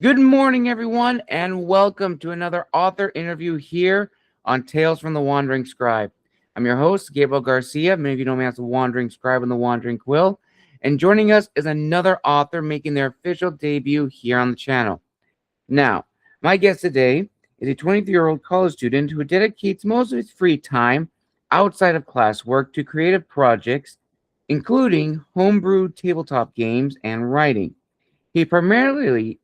Good morning, everyone, and welcome to another author interview here on Tales from the Wandering Scribe. I'm your host, Gabriel Garcia. Many of you know me as the Wandering Scribe and the Wandering Quill. And joining us is another author making their official debut here on the channel. Now, my guest today is a 23-year-old college student who dedicates most of his free time outside of classwork to creative projects, including homebrewed tabletop games and writing. He primarily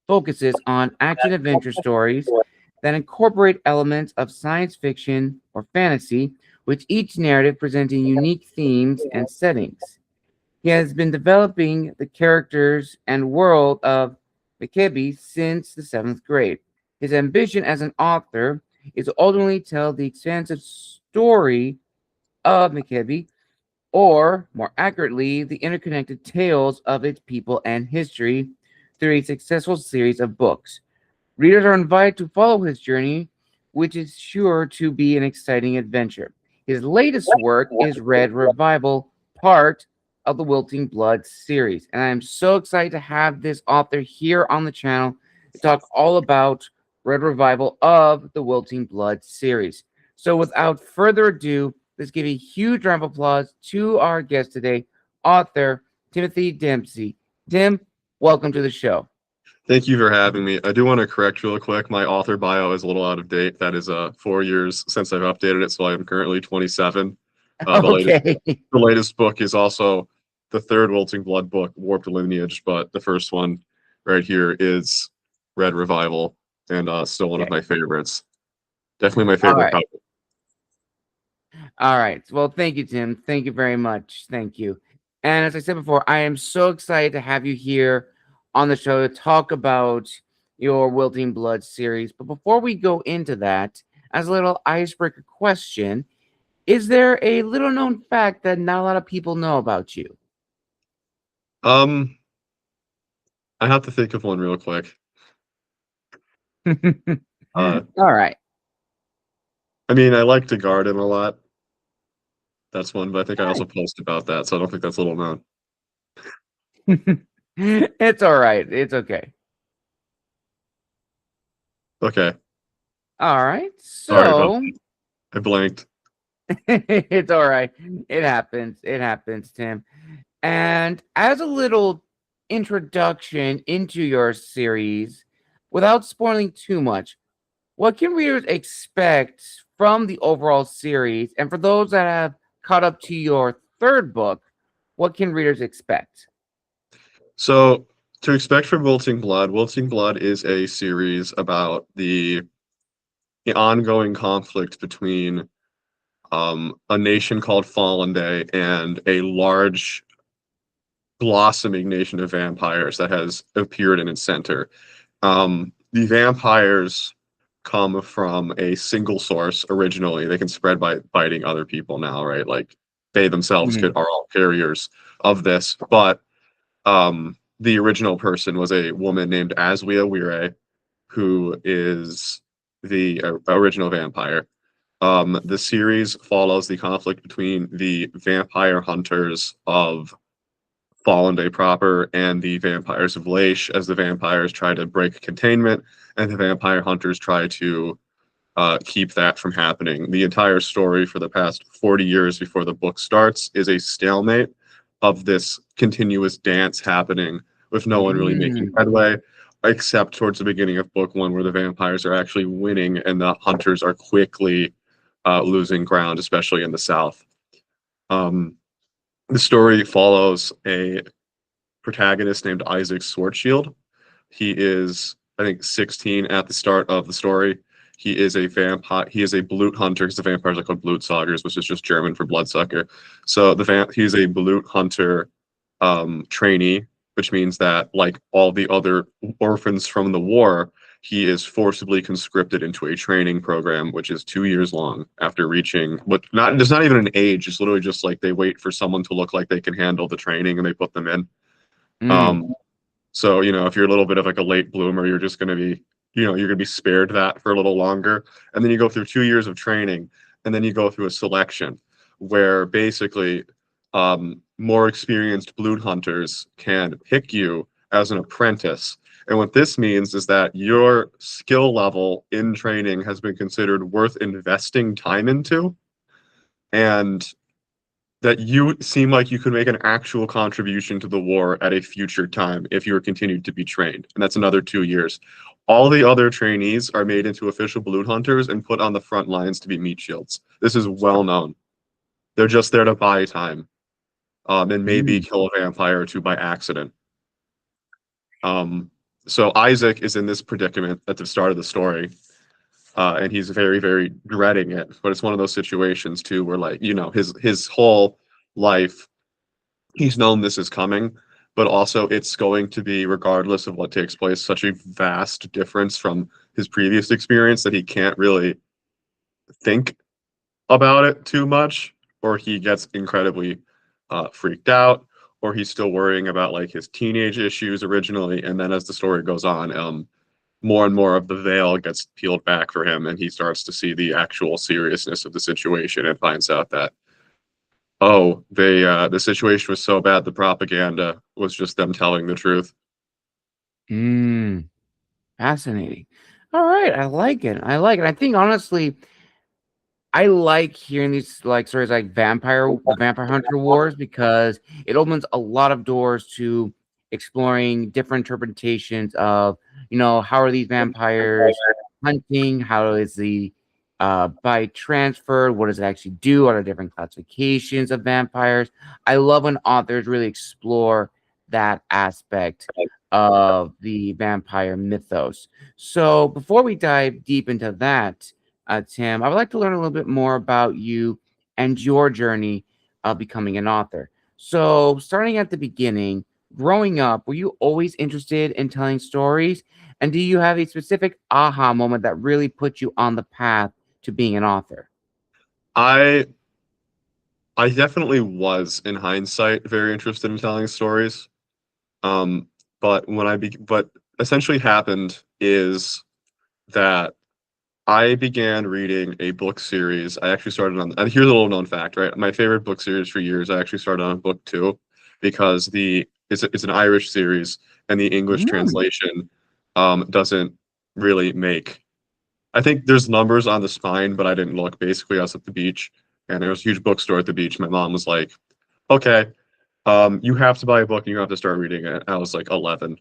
focuses on action adventure stories that incorporate elements of science fiction or fantasy, with each narrative presenting unique themes and settings. He has been developing the characters and world of Mekebe since the seventh grade. His ambition as an author is to ultimately tell the expansive story of Mekebe, or more accurately, the interconnected tales of its people and history through a successful series of books. Readers are invited to follow his journey, which is sure to be an exciting adventure. His latest work is Red Revival, part of the Wilting Blood series. And I'm so excited to have this author here on the channel to talk all about Red Revival of the Wilting Blood series. So without further ado, let's give a huge round of applause to our guest today, author Timothy Dempsey. Tim, welcome to the show. Thank you for having me. I do want to correct real quick. My author bio is a little out of date. That is 4 years since I've updated it, so I am currently 27. Okay. The latest book is also the third Wilting Blood book, Warped Lineage, but the first one right here is Red Revival, and still one of my favorites. Definitely my All favorite right. cover. All right. Well, thank you, Tim. Thank you very much. Thank you. And as I said before, I am so excited to have you here on the show to talk about your Wilting Blood series. But before we go into that, as a little icebreaker question, is there a little known fact that not a lot of people know about you? Um, I have to think of one real quick. All Uh, right. I mean, I like to garden a lot. That's one, but I think I also Nice. post about that, so I don't think that's little known. It's all right. It's okay. Okay, All right. sorry about So that. I blanked. it's all right. It happens. It happens, Tim. And as a little introduction into your series, without spoiling too much, what can readers expect from the overall series? And for those that have caught up to your third book, what can readers expect? So, to expect from Wilting Blood is a series about the ongoing conflict between a nation called Fallen Day and a large blossoming nation of vampires that has appeared in its center. The vampires come from a single source originally. They can spread by biting other people now, right? Like they themselves Mhm. are all carriers of this, but the original person was a woman named Aswia Wire, who is the original vampire. The series follows the conflict between the vampire hunters of Fallen Day proper and the vampires of Laish, as the vampires try to break containment and the vampire hunters try to keep that from happening. The entire story for the past 40 years before the book starts is a stalemate of this continuous dance happening with no one really making Mm. headway, except towards the beginning of book one, where the vampires are actually winning and the hunters are quickly losing ground, especially in the south. Um, the story follows a protagonist named Isaac Swartshield. He is, I think, 16 at the start of the story. He is a vampire. He is a blood hunter because the vampires are called Blutsaugers, which is just German for bloodsucker. So he's a blood hunter trainee, which means that, like all the other orphans from the war, he is forcibly conscripted into a training program, which is 2 years long after reaching what not there's not even an age. It's literally just like they wait for someone to look like they can handle the training and they put them in. Mm. Um, so, if you're a little bit of like a late bloomer, you're just going to be, you're going to be spared that for a little longer. And then you go through 2 years of training, and then you go through a selection where basically more experienced blood hunters can pick you as an apprentice. And what this means is that your skill level in training has been considered worth investing time into, and that you seem like you could make an actual contribution to the war at a future time if you were continued to be trained. And that's another 2 years. All the other trainees are made into official blood hunters and put on the front lines to be meat shields. This is well known. They're just there to buy time, and maybe kill a vampire or two by accident. So Isaac is in this predicament at the start of the story, and he's very, very dreading it. But it's one of those situations too, where like his whole life, he's known this is coming, but also it's going to be, regardless of what takes place, such a vast difference from his previous experience that he can't really think about it too much, or he gets incredibly freaked out, or he's still worrying about like his teenage issues originally, and then as the story goes on, more and more of the veil gets peeled back for him, and he starts to see the actual seriousness of the situation and finds out that, oh, the situation was so bad, the propaganda was just them telling the truth. Fascinating. All right, I like it. I think honestly, I like hearing these like stories like the Vampire Hunter Wars, because it opens a lot of doors to exploring different interpretations of, how are these vampires hunting? How is the bite transferred? What does it actually do? What are different classifications of vampires? I love when authors really explore that aspect of the vampire mythos. So before we dive deep into that, Tim, I would like to learn a little bit more about you and your journey of becoming an author. So, starting at the beginning, growing up, were you always interested in telling stories? And do you have a specific aha moment that really put you on the path to being an author? I I definitely was, in hindsight, very interested in telling stories. Um, but what essentially happened is that I began reading a book series. I actually started on, and here's a little known fact, right? My favorite book series for years, I actually started on book 2 because it's an Irish series, and the English Mm. translation doesn't really make. I think there's numbers on the spine, but I didn't look. Basically, I was at the beach, and there was a huge bookstore at the beach. My mom was like, "Okay, you have to buy a book and you have to start reading it." I was like 11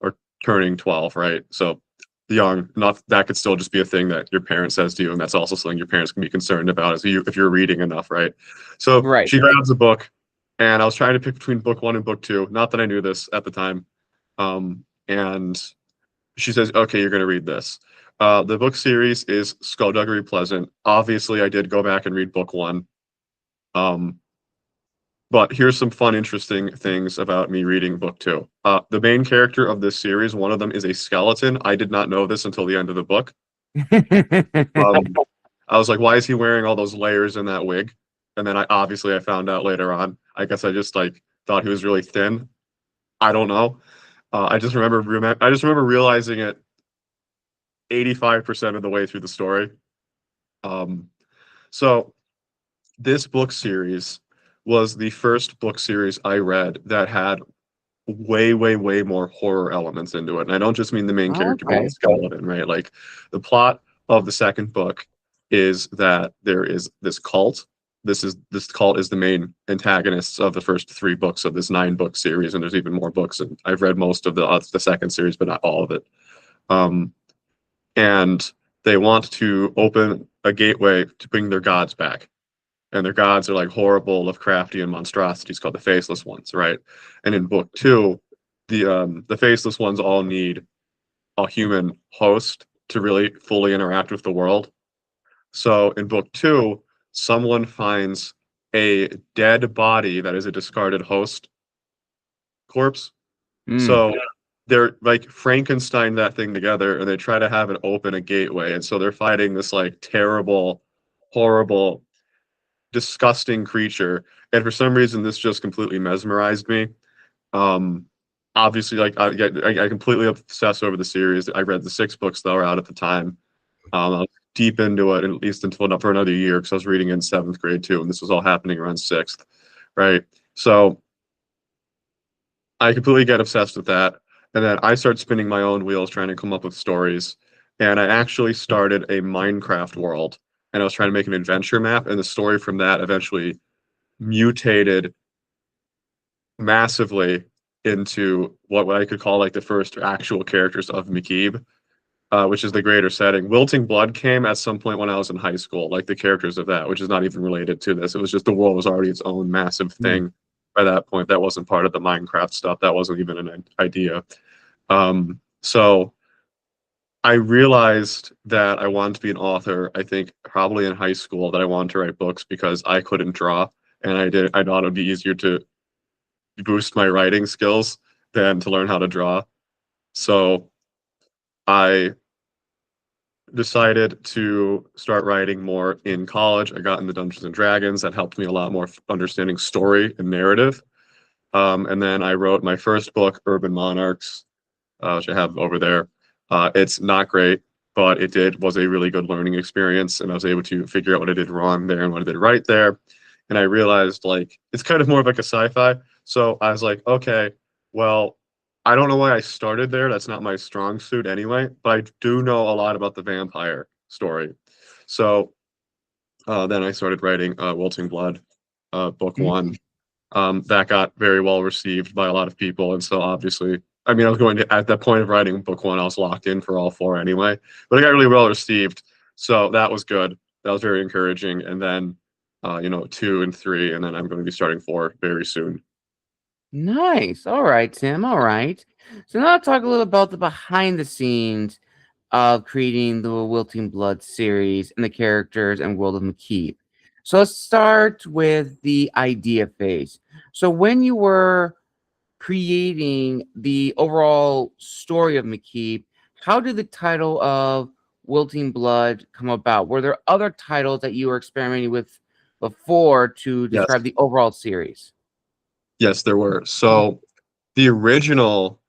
or turning 12, right? So young, not that could still just be a thing that your parent says to you, and that's also something your parents can be concerned about if you're reading enough, right? So Right. she grabs a book, and I was trying to pick between book 1 and book 2. Not that I knew this at the time, and she says, "Okay, you're going to read this." The book series is Skullduggery Pleasant. Obviously, I did go back and read book 1. Um, but here's some fun, interesting things about me reading book 2. The main character of this series, one of them is a skeleton. I did not know this until the end of the book. I was like, why is he wearing all those layers in that wig? And then I found out later on. I guess I just like thought he was really thin. I don't know. I just remember realizing it 85% of the way through the story. Um, so this book series was the first book series I read that had way, way, way more horror elements into it. And I don't just mean the main Oh, character being a okay. skeleton, right? Like the plot of the second book is that there is this cult. This cult is the main antagonists of the first 3 books of this 9-book series, and there's even more books. And I've read most of the second series, but not all of it. Um, and they want to open a gateway to bring their gods back, and their gods are like horrible Lovecraftian monstrosities called the Faceless Ones, right? And in book 2, the Faceless Ones all need a human host to really fully interact with the world. So in book 2, someone finds a dead body that is a discarded host corpse. Mm. So they're like Frankenstein that thing together, and they try to have it open a gateway. And so they're fighting this like terrible, horrible, disgusting creature. And for some reason, this just completely mesmerized me. Um, Obviously, like I completely obsessed over the series. I read the 6 books that were out at the time. I was deep into it, at least until for another year, because I was reading in 7th grade too, and this was all happening around 6th, right? So I completely get obsessed with that. And then I started spinning my own wheels trying to come up with stories. And I actually started a Minecraft world, and I was trying to make an adventure map. And the story from that eventually mutated massively into what I could call like the first actual characters of Mekebe, which is the greater setting. Wilting Blood came at some point when I was in high school, like the characters of that, which is not even related to this. It was just the world was already its own massive thing by that point. That wasn't part of the Minecraft stuff. That wasn't even an idea. So I realized that I wanted to be an author, I think probably in high school, that I wanted to write books because I couldn't draw. And I thought it would be easier to boost my writing skills than to learn how to draw. So I decided to start writing more in college. I got into Dungeons and Dragons. That helped me a lot more understanding story and narrative. And then I wrote my first book, Urban Monarchs, which I have over there. It's not great, but was a really good learning experience, and I was able to figure out what I did wrong there and what I did right there. And I realized like it's kind of more of like a sci-fi. So I was like, okay, well, I don't know why I started there. That's not my strong suit anyway, but I do know a lot about the vampire story. So then I started writing Wilting Blood, book one. That got very well received by a lot of people. And so obviously, I mean, I was going to, at that point of writing book one, I was locked in for all four anyway, but it got really well received. So that was good. That was very encouraging. And then, two and three, and then I'm going to be starting four very soon. Nice. All right, Tim. All right. So now I'll talk a little about the behind the scenes of creating the Wilting Blood series and the characters and world of Mekebe. So let's start with the idea phase. So when you were creating the overall story of Mekebe, how did the title of Wilting Blood come about? Were there other titles that you were experimenting with before to Yes. describe the overall series? Yes, there were. So the original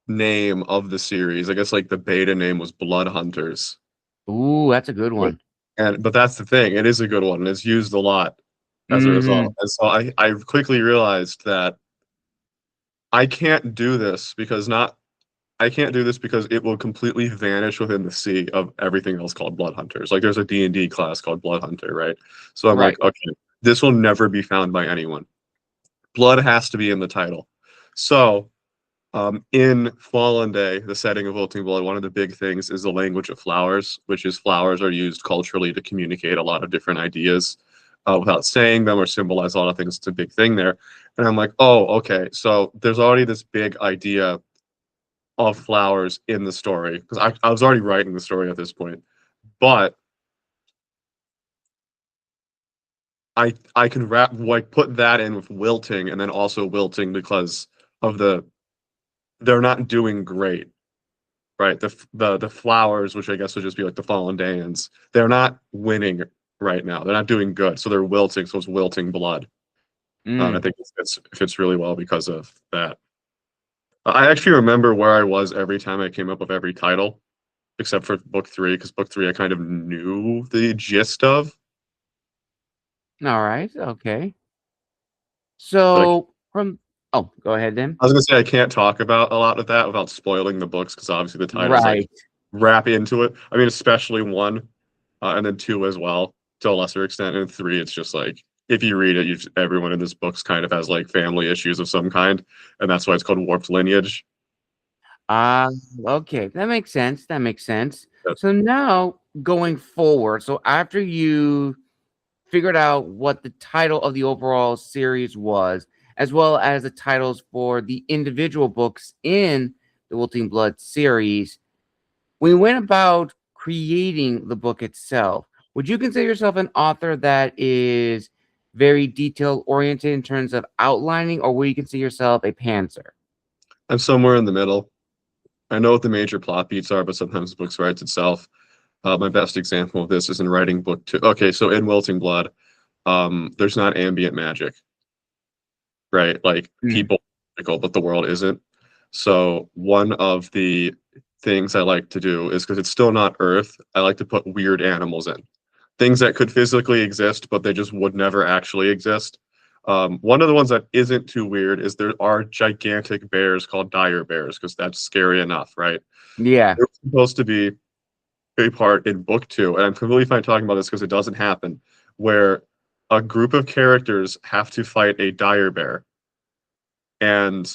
name of the series, I guess like the beta name was Blood Hunters. Ooh, that's a good one. But that's the thing, it is a good one, and it's used a lot as a result. And so I quickly realized that I can't do this because it will completely vanish within the sea of everything else called Blood Hunters. Like there's a D&D class called Blood Hunter, right? So I'm Right. like, okay, this will never be found by anyone. Blood has to be in the title. So in Fallen Day, the setting of Wilting Blood, one of the big things is the language of flowers, which is flowers are used culturally to communicate a lot of different ideas without saying them or symbolize a lot of things. It's a big thing there. And I'm like, oh, okay. So there's already this big idea of flowers in the story because I was already writing the story at this point. But I can put that in with wilting and then also wilting because of they're not doing great. Right. The flowers, which I guess would just be like the fallen Danes, they're not winning right now. They're not doing good. So they're wilting. So it's wilting blood. I think it fits really well because of that. I actually remember where I was every time I came up with every title, except for book three, because book three I kind of knew the gist of. All right. Okay. But So go ahead then. I was gonna say I can't talk about a lot of that without spoiling the books because obviously the titles like Right. wrap into it. I mean, especially one, and then two as well to a lesser extent, and three it's just like if you read it, everyone in this book's kind of has like family issues of some kind, and that's why it's called Warped Lineage. Okay. That makes sense. That makes sense. But So now going forward, so after you figured out what the title of the overall series was, as well as the titles for the individual books in the Wilting Blood series, when you went about creating the book itself, would you consider yourself an author that is very detail oriented in terms of outlining, or would you consider yourself a pantser? I'm somewhere in the middle. I know what the major plot beats are, but sometimes the book writes itself. My best example of this is in writing book two. Okay, so in Wilting Blood, there's not ambient magic, right? Like people, but the world isn't. So one of the things I like to do is because it's still not Earth, I like to put weird animals in. Things that could physically exist, but they just would never actually exist. One of the ones that isn't too weird is there are gigantic bears called dire bears, because that's scary enough, right? Yeah. They're supposed to be a part in book 2, and I'm completely fine talking about this because it doesn't happen, where a group of characters have to fight a dire bear. And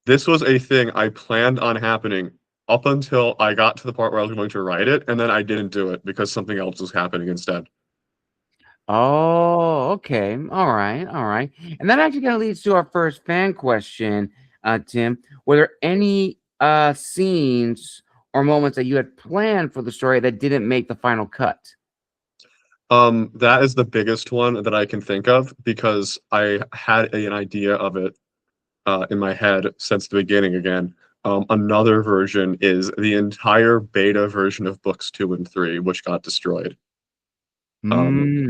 this was a thing I planned on happening up until I got to the part where I was going to write it, and then I didn't do it because something else was happening instead. Oh, okay. All right. All right. And that actually kind of leads to our first fan question, Tim. Were there any scenes or moments that you had planned for the story that didn't make the final cut? That is the biggest one that I can think of because I had an idea of it in my head since the beginning again. Another version is the entire beta version of books 2 and 3, which got destroyed.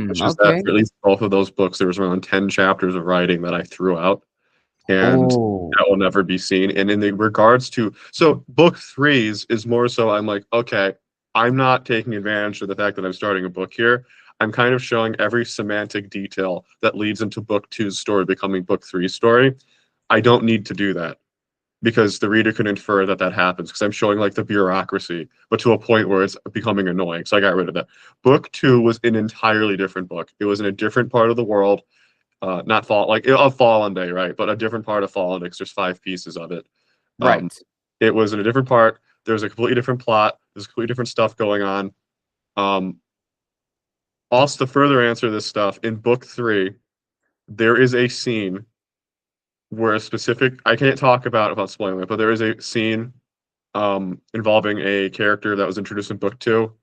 Which is that Okay. for at least both of those books, there was around 10 chapters of writing that I threw out, and Oh, that will never be seen. And in the regards to, so book 3's is more so I'm like, okay, I'm not taking advantage of the fact that I'm starting a book here. I'm kind of showing every semantic detail that leads into book 2's story becoming book 3's story. I don't need to do that because the reader can infer that that happens because I'm showing like the bureaucracy, but to a point where it's becoming annoying. So I got rid of that. Book 2 was an entirely different book. It was in a different part of the world, not fall like of Fallen Day, right? But a different part of Fallen Day because there's 5 pieces of it. Um, right. it was in a different part. There's a completely different plot. There's completely different stuff going on. Um, Also, to further answer this stuff, in book 3, there is a scene where a specific I can't talk about spoiling it, but there is a scene involving a character that was introduced in book 2,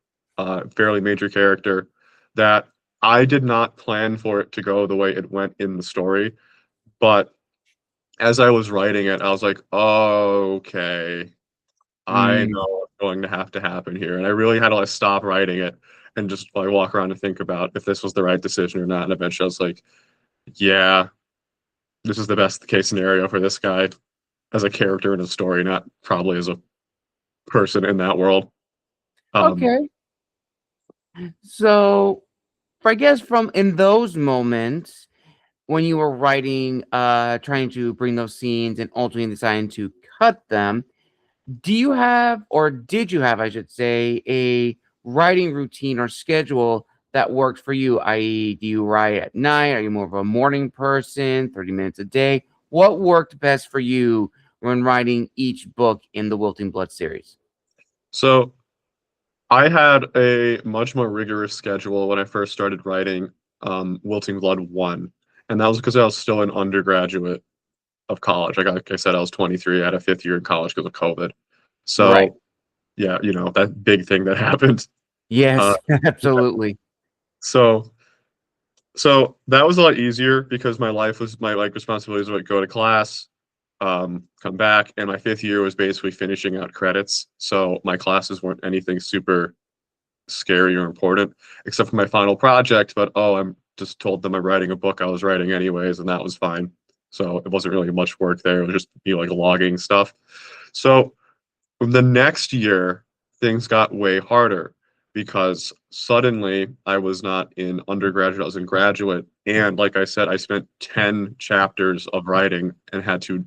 fairly major character, that I did not plan for it to go the way it went in the story. But as I was writing it, I was like, oh, okay, I Mm, know what's going to have to happen here. And I really had to like stop writing it and just like walk around and think about if this was the right decision or not. And eventually I was like, yeah, this is the best case scenario for this guy as a character in a story, not probably as a person in that world. Um, okay. So, I guess from in those moments when you were writing, trying to bring those scenes and ultimately deciding to cut them, do you have, or did you have, I should say, a writing routine or schedule that worked for you? I.e., do you write at night? Are you more of a morning person, 30 minutes a day? What worked best for you when writing each book in the Wilting Blood series? so I had a much more rigorous schedule when I first started writing Wilting Blood 1. And that was because I was still an undergraduate of college. Like I said, I was 23. I had a 5th year in college because of COVID. Right. So, yeah, that big thing that happened. Uh, Yes, yeah. absolutely. So, so that was a lot easier because my like responsibilities were go to class, come back, and my 5th year was basically finishing out credits. So my classes weren't anything super scary or important, except for my final project. But I'm just told them I'm writing a book I was writing anyways, and that was fine. So it wasn't really much work there. It was just like logging stuff. So the next year, things got way harder because suddenly I was not in undergraduate, I was in graduate. And like I said, I spent 10 chapters of writing and had to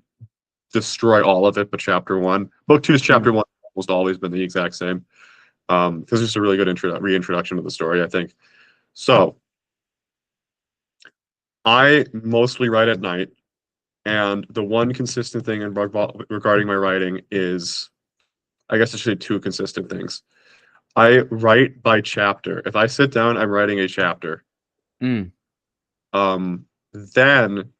destroy all of it but chapter 1. Book 2's Mm, chapter 1 almost always been the exact same. This is just a really good reintroduction to the story, I think. So I mostly write at night, and the one consistent thing regarding my writing is, I guess I should say 2 consistent things. I write by chapter. If I sit down, I'm writing a chapter. mm, Then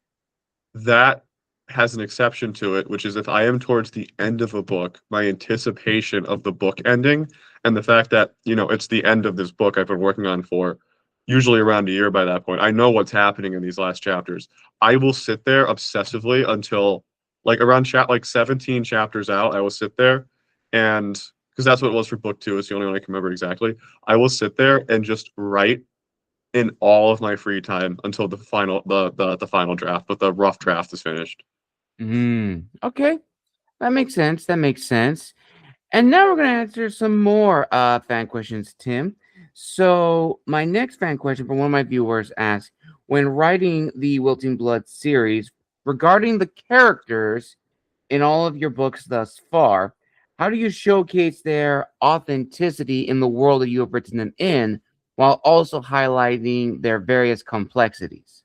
that has an exception to it, which is if I am towards the end of a book, my anticipation of the book ending and the fact that, it's the end of this book I've been working on for usually around a year by that point. I know what's happening in these last chapters. I will sit there obsessively until like around 17 chapters out, I will sit there and because that's what it was for book 2, it's the only one I can remember exactly. I will sit there and just write in all of my free time until the final draft, but the rough draft is finished. okay, that makes sense. That makes sense. And now we're going to answer some more fan questions, Tim. So, my next fan question from one of my viewers asks, when writing the Wilting Blood series regarding the characters in all of your books thus far. How do you showcase their authenticity in the world that you have written them in, while also highlighting their various complexities?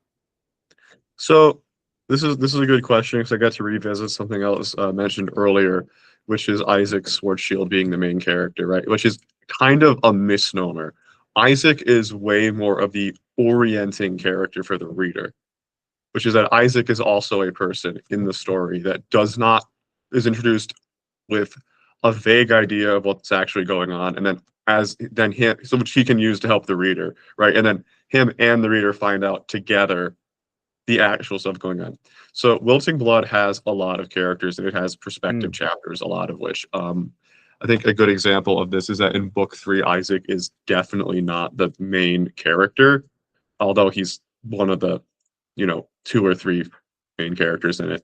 So this is a good question because I got to revisit something else mentioned earlier, which is Isaac Schwarzschild being the main character, right? Which is kind of a misnomer. Isaac is way more of the orienting character for the reader, which is that Isaac is also a person in the story that is introduced with a vague idea of what's actually going on, and then him, so which he can use to help the reader, right? And then him and the reader find out together the actual stuff going on. So Wilting Blood has a lot of characters and it has perspective chapters, a lot of which I think a good example of this is that in book 3, Isaac is definitely not the main character, although he's one of the 2 or 3 main characters in it.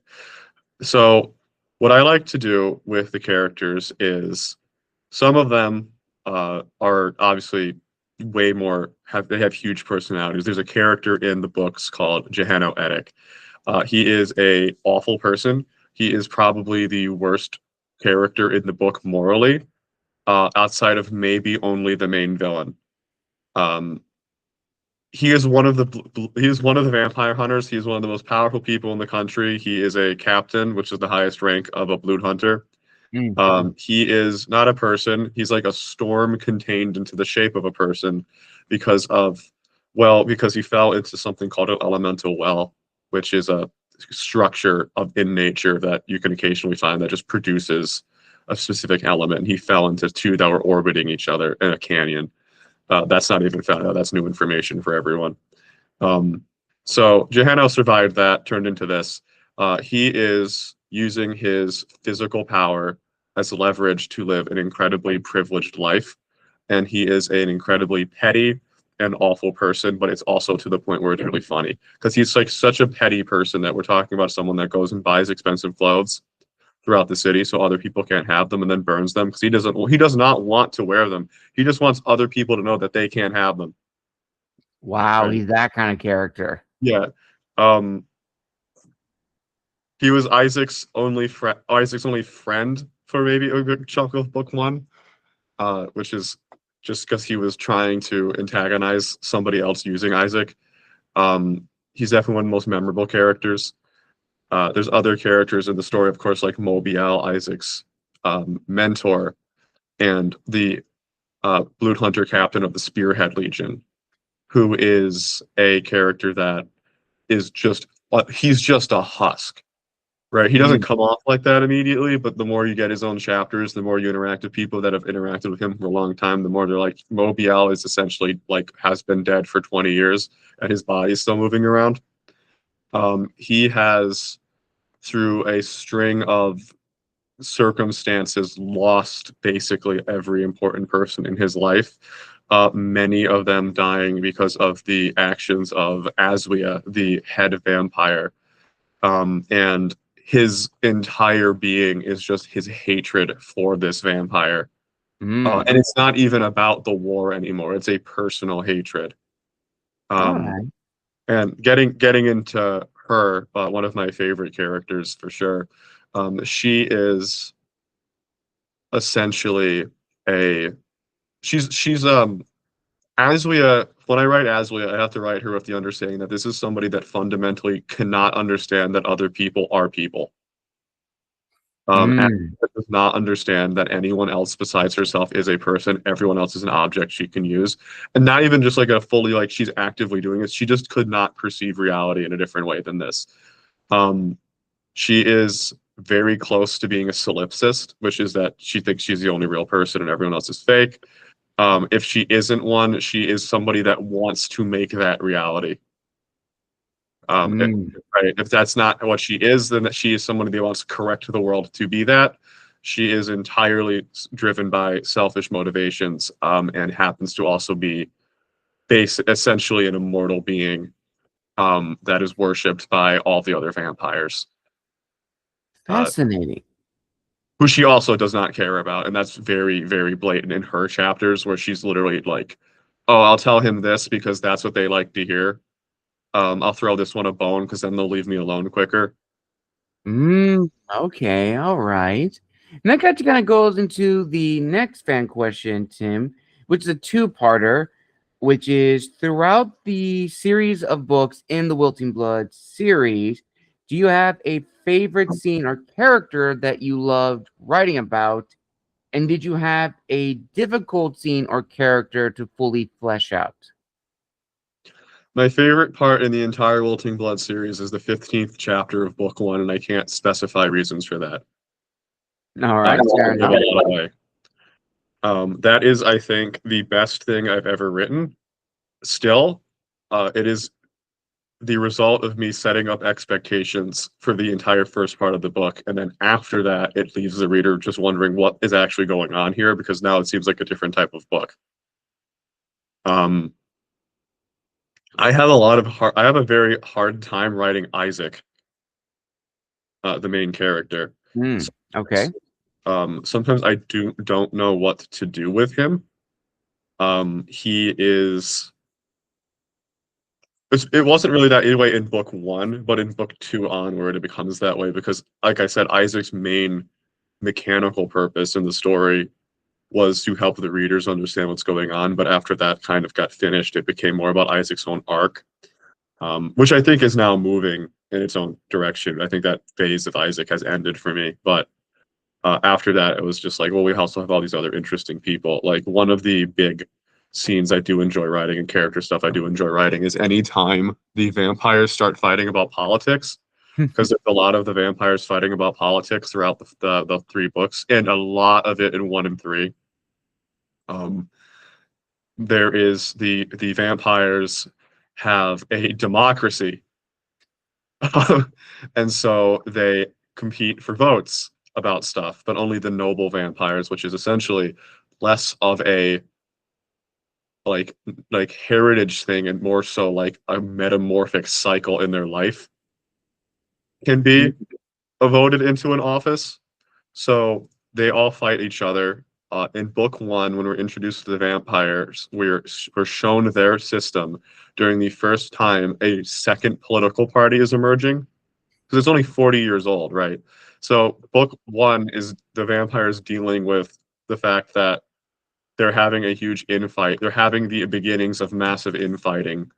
So what I like to do with the characters is some of them are obviously way more they have huge personalities. There's a character in the books called Jehano Edik. He is a awful person. He is probably the worst character in the book morally, outside of maybe only the main villain. Um, he is one of the vampire hunters. He's one of the most powerful people in the country. He is a captain, which is the highest rank of a blood hunter. He is not a person. He's like a storm contained into the shape of a person because he fell into something called an elemental well, which is a structure in nature that you can occasionally find that just produces a specific element. And he fell into 2 that were orbiting each other in a canyon. That's not even found out. That's new information for everyone. So Jehano survived that, turned into this. He is using his physical power as leverage to live an incredibly privileged life. And he is an incredibly petty and awful person, but it's also to the point where it's really funny because he's like such a petty person that we're talking about someone that goes and buys expensive clothes throughout the city so other people can't have them and then burns them because he does not want to wear them. He just wants other people to know that they can't have them. Wow, Right? he's that kind of character. Yeah. He was Isaac's only friend for maybe a good chunk of book 1, which is just because he was trying to antagonize somebody else using Isaac. He's definitely one of the most memorable characters. There's other characters in the story, of course, like Mobiel, Isaac's mentor, and the Blood Hunter captain of the Spearhead Legion, who is a character that is he's just a husk. Right. He doesn't come off like that immediately, but the more you get his own chapters, the more you interact with people that have interacted with him for a long time, the more they're like, Mobiel is essentially like has been dead for 20 years and his body's still moving around. He has, through a string of circumstances, lost basically every important person in his life. Many of them dying because of the actions of Aswia, the head vampire. And his entire being is just his hatred for this vampire. And it's not even about the war anymore. It's a personal hatred. Right. And getting into her, one of my favorite characters for sure. She is essentially she's Aswia. When I write Aswia, I have to write her with the understanding that this is somebody that fundamentally cannot understand that other people are people. Aswia does not understand that anyone else besides herself is a person. Everyone else is an object she can use, and not even just like a fully like she's actively doing it. She just could not perceive reality in a different way than this. She is very close to being a solipsist, which is that she thinks she's the only real person and everyone else is fake. If she isn't one, she is somebody that wants to make that reality. If that's not what she is, then that she is somebody that wants to correct the world to be that. She is entirely driven by selfish motivations, and happens to also be essentially an immortal being that is worshipped by all the other vampires. Fascinating. Who she also does not care about, and that's very, very blatant in her chapters, where she's literally like, "Oh, I'll tell him this because that's what they like to hear." I'll throw this one a bone because then they'll leave me alone quicker. Okay, all right. And that kind of goes into the next fan question, Tim, which is a two-parter, which is throughout the series of books in the Wilting Blood series, do you have a favorite scene or character that you loved writing about? And did you have a difficult scene or character to fully flesh out? My favorite part in the entire Wilting Blood series is the 15th chapter of book 1, and I can't specify reasons for that. All right, fair Give enough. a lot away. That is, I think, the best thing I've ever written. Still, it is the result of me setting up expectations for the entire first part of the book, and then after that, it leaves the reader just wondering what is actually going on here, because now it seems like a different type of book. I have a very hard time writing Isaac, the main character. Okay. Sometimes I don't know what to do with him. He is. It wasn't really that way in book 1, but in book 2 onward, it becomes that way because, like I said, Isaac's main mechanical purpose in the story was to help the readers understand what's going on. But after that kind of got finished, it became more about Isaac's own arc, which I think is now moving in its own direction. I think that phase of Isaac has ended for me. But after that, it was just like, well, we also have all these other interesting people. Like, one of the big scenes I do enjoy writing and character stuff I do enjoy writing is anytime the vampires start fighting about politics, because there's a lot of the vampires fighting about politics throughout the 3 books, and a lot of it in 1 and 3. There is the vampires have a democracy, and so they compete for votes about stuff, but only the noble vampires, which is essentially less of a like heritage thing and more so like a metamorphic cycle in their life, can be voted into an office. So they all fight each other. In book 1, when we're introduced to the vampires, we're shown their system during the first time a second political party is emerging, because it's only 40 years old, right? So book 1 is the vampires dealing with the fact that they're having a huge infight. They're having the beginnings of massive infighting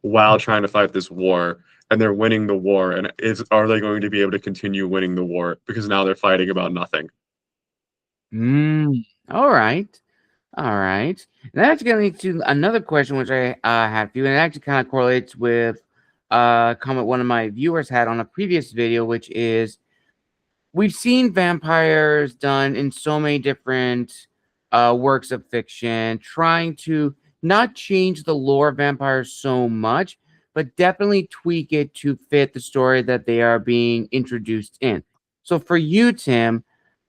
while trying to fight this war, and they're winning the war. And are they going to be able to continue winning the war? Because now they're fighting about nothing. All right. All right. And that actually leads to another question, which I had for you, and it actually kind of correlates with a comment one of my viewers had on a previous video, which is we've seen vampires done in so many different works of fiction, trying to not change the lore of vampires so much, but definitely tweak it to fit the story that they are being introduced in. So for you, Tim,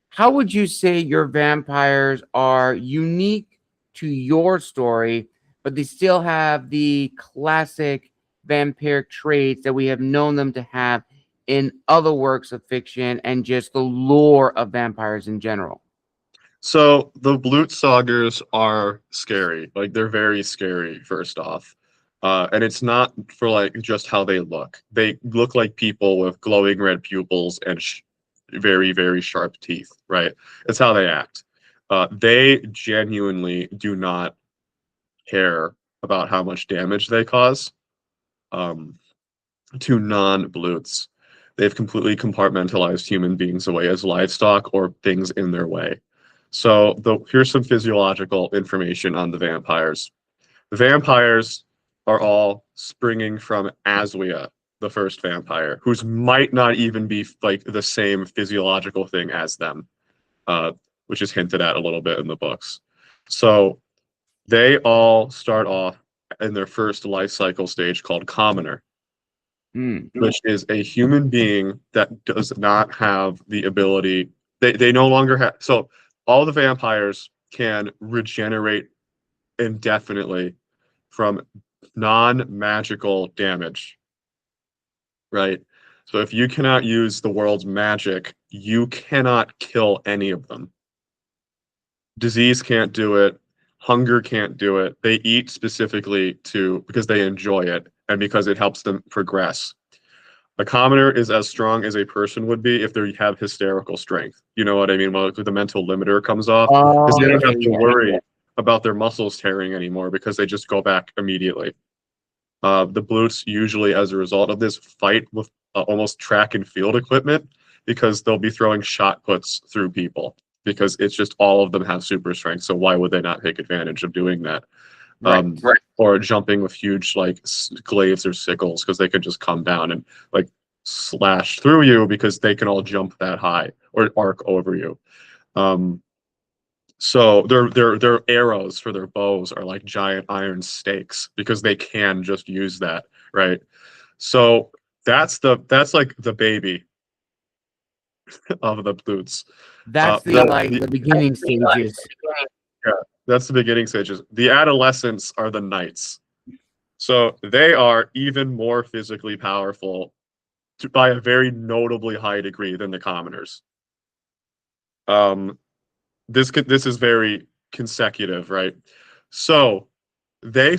how would you say your vampires are unique to your story, but they still have the classic vampiric traits that we have known them to have in other works of fiction and just the lore of vampires in general? So the Blutsaugers are scary. Like, they're very scary, first off. And it's not for like just how they look. They look like people with glowing red pupils and very, very sharp teeth, right? It's how they act. They genuinely do not care about how much damage they cause to non-Bluts. They've completely compartmentalized human beings away as livestock or things in their way. So here's some physiological information on the vampires. The vampires are all springing from Aswia, the first vampire, whose might not even be like the same physiological thing as them, which is hinted at a little bit in the books. So they all start off in their first life cycle stage called Commoner, which is a human being that does not have the ability. They no longer have. So all the vampires can regenerate indefinitely from non-magical damage, right? So if you cannot use the world's magic, you cannot kill any of them. Disease can't do it. Hunger can't do it. They eat specifically because they enjoy it. and because it helps them progress. A commoner is as strong as a person would be if they have hysterical strength. You know what I mean? Well, the mental limiter comes off, because they don't have to worry about their muscles tearing anymore because they just go back immediately. The Blutes usually, as a result of this, fight with almost track and field equipment because they'll be throwing shot puts through people because it's just all of them have super strength. So why would they not take advantage of doing that? Right. Or jumping with huge like glaives or sickles because they could just come down and like slash through you because they can all jump that high or arc over you. So their arrows for their bows are like giant iron stakes because they can just use that, right? So that's like the baby of the Blutes. That's the beginning stages. Yeah, that's the beginning stages. The adolescents are the knights. So they are even more physically powerful by a very notably high degree than the commoners. This is very consecutive, right? So they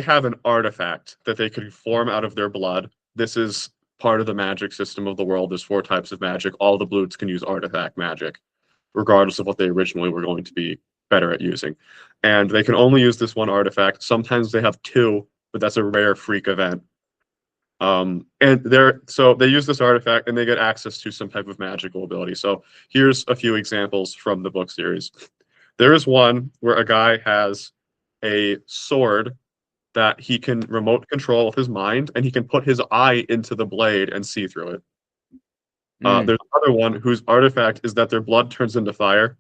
have an artifact that they can form out of their blood. This is part of the magic system of the world. There's 4 types of magic. All the Blutes can use artifact magic, regardless of what they originally were going to be better at using. And they can only use this one artifact. Sometimes they have 2, but that's a rare freak event. And they use this artifact and they get access to some type of magical ability. So here's a few examples from the book series. There is one where a guy has a sword that he can remote control with his mind, and he can put his eye into the blade and see through it. There's another one whose artifact is that their blood turns into fire.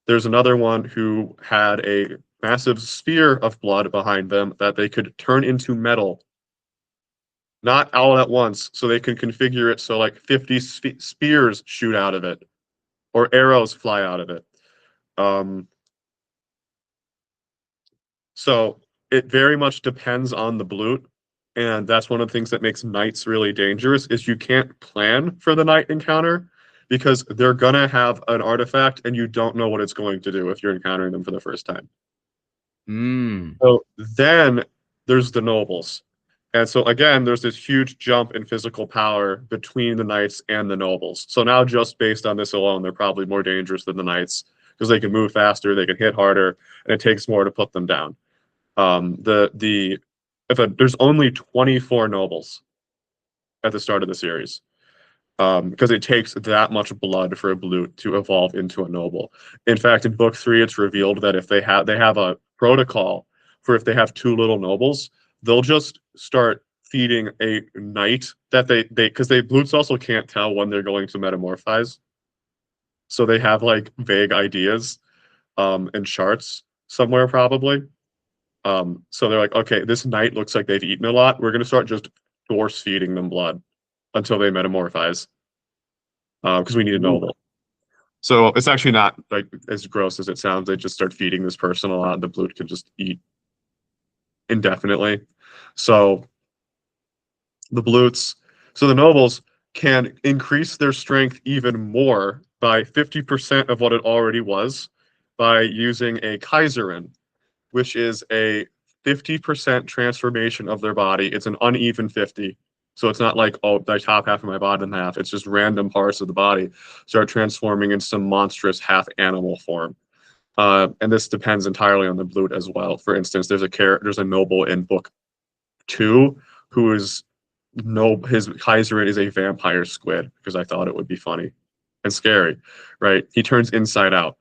There's another one who had a massive sphere of blood behind them that they could turn into metal. Not all at once, so they can configure it so like 50 spears shoot out of it, or arrows fly out of it. So it very much depends on the Blute, and that's one of the things that makes knights really dangerous, is you can't plan for the knight encounter, because they're gonna have an artifact and you don't know what it's going to do if you're encountering them for the first time. So then there's the nobles. And so again, there's this huge jump in physical power between the knights and the nobles. So now just based on this alone, they're probably more dangerous than the knights because they can move faster, they can hit harder, and it takes more to put them down. There's only 24 nobles at the start of the series. Because it takes that much blood for a Blute to evolve into a noble. In fact, in book 3, it's revealed that if they have a protocol for if they have 2 little nobles, they'll just start feeding a knight that because Blutes also can't tell when they're going to metamorphize. So they have like vague ideas and charts somewhere probably. So they're like, okay, this knight looks like they've eaten a lot. We're gonna start just force feeding them blood until they metamorphize. Because we need a noble. So it's actually not like as gross as it sounds. They just start feeding this person a lot, and the Blute can just eat indefinitely. So the nobles can increase their strength even more by 50% of what it already was by using a Kaiserin, which is a 50% transformation of their body. It's an uneven 50. So it's not like, oh, the top half of my body in half. It's just random parts of the body start transforming into some monstrous half animal form. And this depends entirely on the Blute as well. For instance, there's a noble in book 2 who is his Kaiserin is a vampire squid, because I thought it would be funny and scary, right? He turns inside out.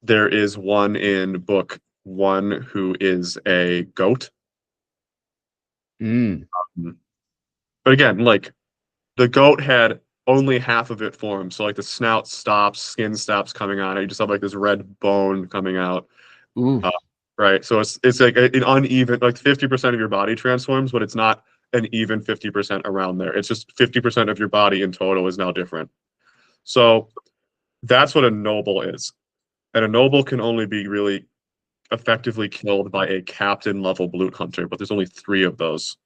There is one in book 1 who is a goat. But again, like the goat had only half of it formed. So like the snout stops, skin stops coming out. You just have like this red bone coming out. Right. So it's like an uneven, like 50% of your body transforms, but it's not an even 50% around there. It's just 50% of your body in total is now different. So that's what a noble is. And a noble can only be really effectively killed by a captain level Blute hunter, but there's only 3 of those.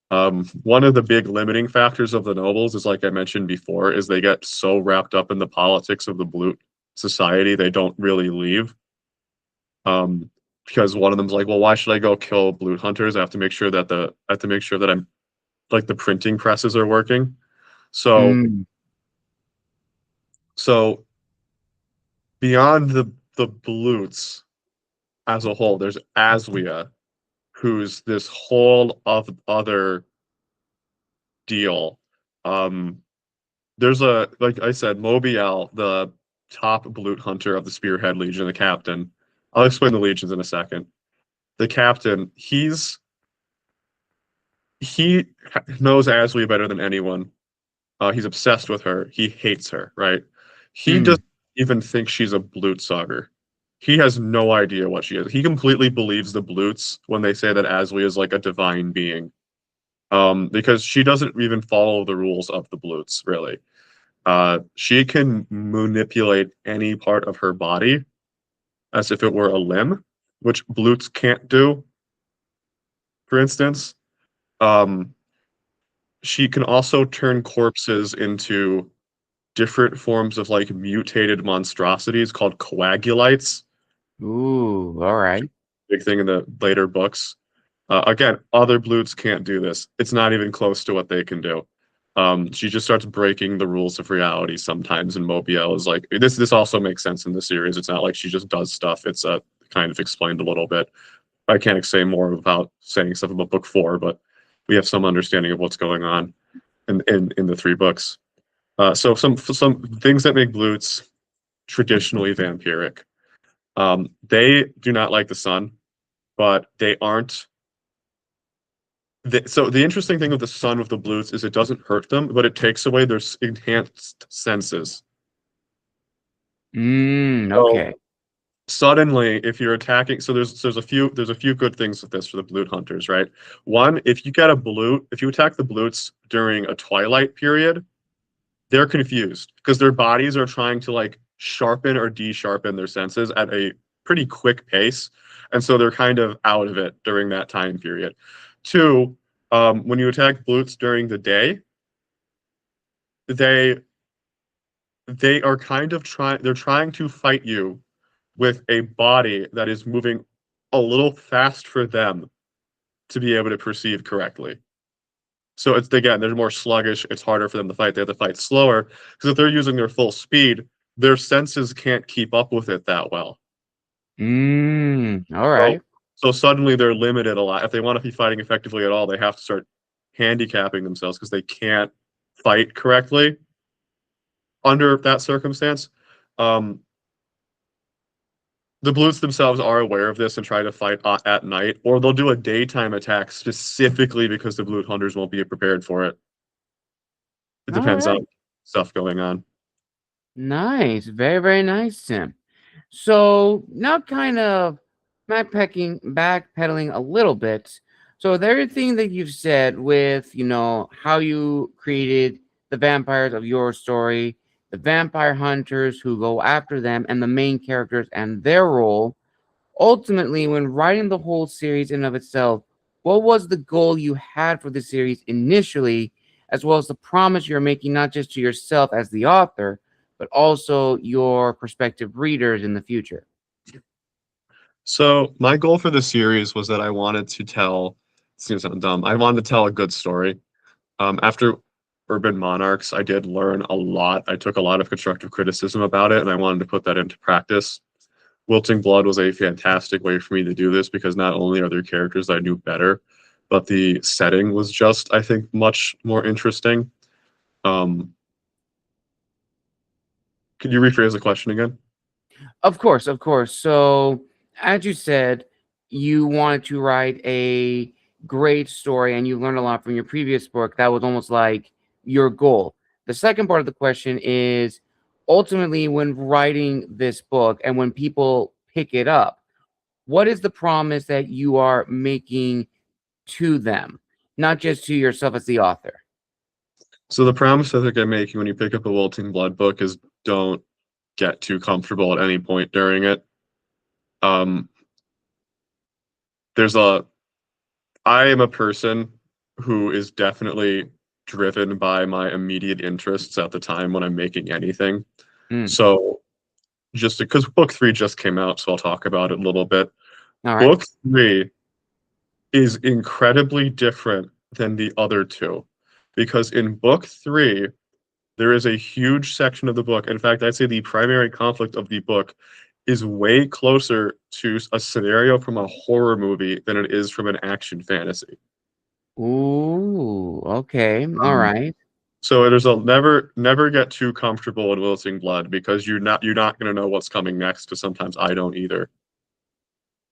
One of the big limiting factors of the nobles is, like I mentioned before, is they get so wrapped up in the politics of the Blute society, they don't really leave. because one of them's like, well, why should I go kill blood hunters? I have to make sure that I'm like the printing presses are working. So Mm. so beyond the blutes as a whole, there's Aswia, who's this whole of other deal. Um, there's a, like I said, Mobiel, the top blute hunter of the Spearhead Legion, the captain. I'll explain the legions in a second. The captain, he knows Ashley better than anyone. He's obsessed with her. He hates her, right? He Mm. doesn't even think she's a Blutsauger. He has no idea what she is. He completely believes the Bluts when they say that Ashley is like a divine being. Because she doesn't even follow the rules of the Bluts, really. She can manipulate any part of her body as if it were a limb, which Bluts can't do, for instance. Um, she can also turn corpses into different forms of like mutated monstrosities called coagulites. Ooh, all right. Big thing in the later books. Again, other Bluts can't do this. It's not even close to what they can do. She just starts breaking the rules of reality sometimes, and Mobiel is like, this also makes sense in the series. It's not like she just does stuff. It's kind of explained a little bit. I can't say more without saying stuff about book 4, but we have some understanding of what's going on in the 3 books. So some things that make Bluts traditionally vampiric. They do not like the sun, but they aren't. So the interesting thing with the sun with the Bluts is it doesn't hurt them, but it takes away their enhanced senses. So Okay. suddenly, if you're attacking, so there's a few good things with this for the Blut hunters, right? One, if you get a Blut, if you attack the Bluts during a twilight period, they're confused because their bodies are trying to like sharpen or de-sharpen their senses at a pretty quick pace, and so they're kind of out of it during that time period. 2, when you attack Bluts during the day, they they are kind of trying to fight you with a body that is moving a little fast for them to be able to perceive correctly. So it's, again, they're more sluggish. It's harder for them to fight. They have to fight slower because if they're using their full speed, their senses can't keep up with it that well. All So right. so suddenly they're limited a lot. If they want to be fighting effectively at all, they have to start handicapping themselves because they can't fight correctly under that circumstance. Um, the Blues themselves are aware of this and try to fight at night, or they'll do a daytime attack specifically because the Blue Hunters won't be prepared for it. It All depends right. on stuff going on. Nice. Very, very nice, Tim. So now kind of backpedaling a little bit. So with everything that you've said with, how you created the vampires of your story, the vampire hunters who go after them, and the main characters and their role, ultimately, when writing the whole series in and of itself, what was the goal you had for the series initially, as well as the promise you're making not just to yourself as the author, but also your prospective readers in the future? So my goal for the series was that I wanted to tell. Seems sound dumb. I wanted to tell a good story. After Urban Monarchs, I did learn a lot. I took a lot of constructive criticism about it, and I wanted to put that into practice. Wilting Blood was a fantastic way for me to do this because not only are there characters that I knew better, but the setting was just, I think, much more interesting. Um, could you rephrase the question again? Of course, of course. So, as you said, you wanted to write a great story and you learned a lot from your previous book. That was almost like your goal. The second part of the question is ultimately, when writing this book and when people pick it up, what is the promise that you are making to them, not just to yourself as the author? So the promise I think I'm making when you pick up a Wilting Blood book is don't get too comfortable at any point during it. Um, there's a I am a person who is definitely driven by my immediate interests at the time when I'm making anything. Mm. So just because book 3 just came out, so I'll talk about it a little bit. All right. Book 3 is incredibly different than the other two because in book 3, there is a huge section of the book. In fact, I'd say the primary conflict of the book is way closer to a scenario from a horror movie than it is from an action fantasy. Ooh, okay. All Um, right. so there's a never get too comfortable in Wilting Blood because you're not going to know what's coming next because sometimes I don't either.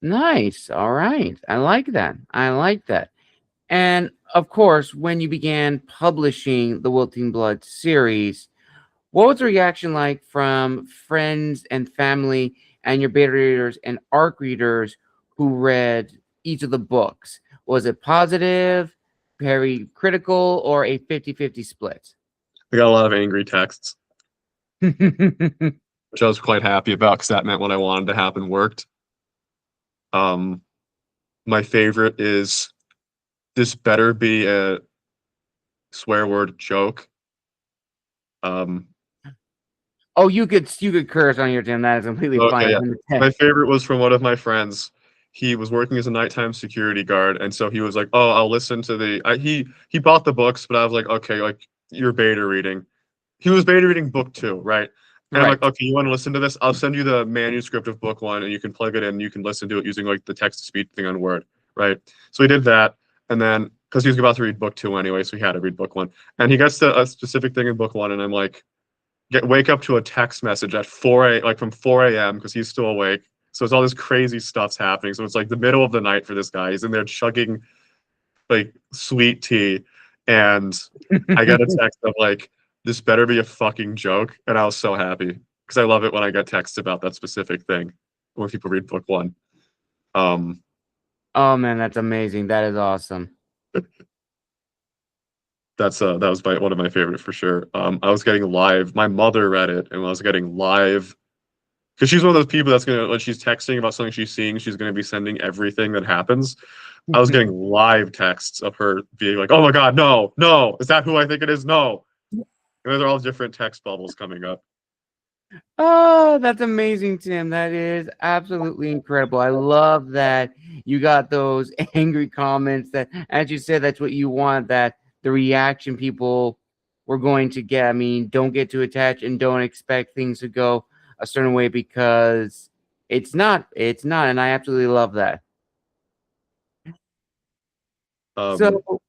Nice. All right. I like that. I like that. And of course, when you began publishing the Wilting Blood series, what was the reaction like from friends and family and your beta readers and ARC readers who read each of the books? Was it positive, very critical, or a 50-50 split? I got a lot of angry texts, which I was quite happy about because that meant what I wanted to happen worked. Um, my favorite is this better be a swear word joke. Um, Oh, you could curse on your Tim. That is completely okay, fine. yeah. My favorite was from one of my friends. He was working as a nighttime security guard, and so he was like, "Oh, I'll listen to the." He bought the books, but I was like, "Okay, like you're beta reading." He was beta reading book 2, right? And I'm like, Right. "Okay, you want to listen to this? I'll send you the manuscript of book 1, and you can plug it in. And you can listen to it using like the text to speech thing on Word, right?" So he did that, and then because he was about to read book 2 anyway, so he had to read book 1, and he gets to a specific thing in book 1, and I'm like, wake up to a text message at 4 like from 4 a.m. because he's still awake. So it's all this crazy stuff's happening. So it's like the middle of the night for this guy. He's in there chugging like sweet tea, and I got a text of like, "This better be a fucking joke," and I was so happy because I love it when I get texts about that specific thing when people read book 1. Um, Oh man, that's amazing. That is awesome. that was one of my favorite for sure. I was getting live. My mother read it, and I was getting live because she's one of those people that's gonna when she's texting about something she's seeing, she's gonna be sending everything that happens. I was getting live texts of her being like, "Oh my god, no, no, is that who I think it is? No." And they're all different text bubbles coming up. Oh, that's amazing, Tim. That is absolutely incredible. I love that you got those angry comments that, as you said, that's what you want, that the reaction people were going to get. I mean, don't get too attached and don't expect things to go a certain way because it's not. And I absolutely love that. Um, So,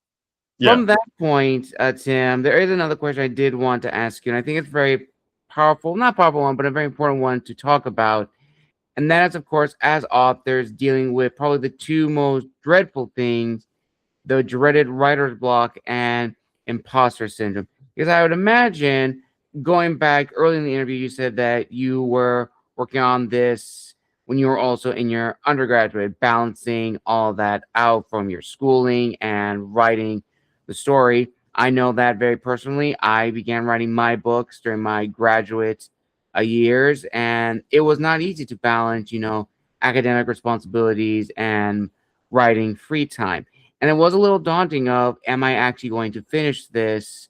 yeah. from that point, Tim, there is another question I did want to ask you, and I think it's very powerful, not powerful one, but a very important one to talk about. And that is, of course, as authors dealing with probably the two most dreadful things, the dreaded writer's block and imposter syndrome. Because I would imagine going back early in the interview, you said that you were working on this when you were also in your undergraduate, balancing all that out from your schooling and writing the story. I know that very personally. I began writing my books during my graduate years, and it was not easy to balance, academic responsibilities and writing free time. And it was a little daunting of, am I actually going to finish this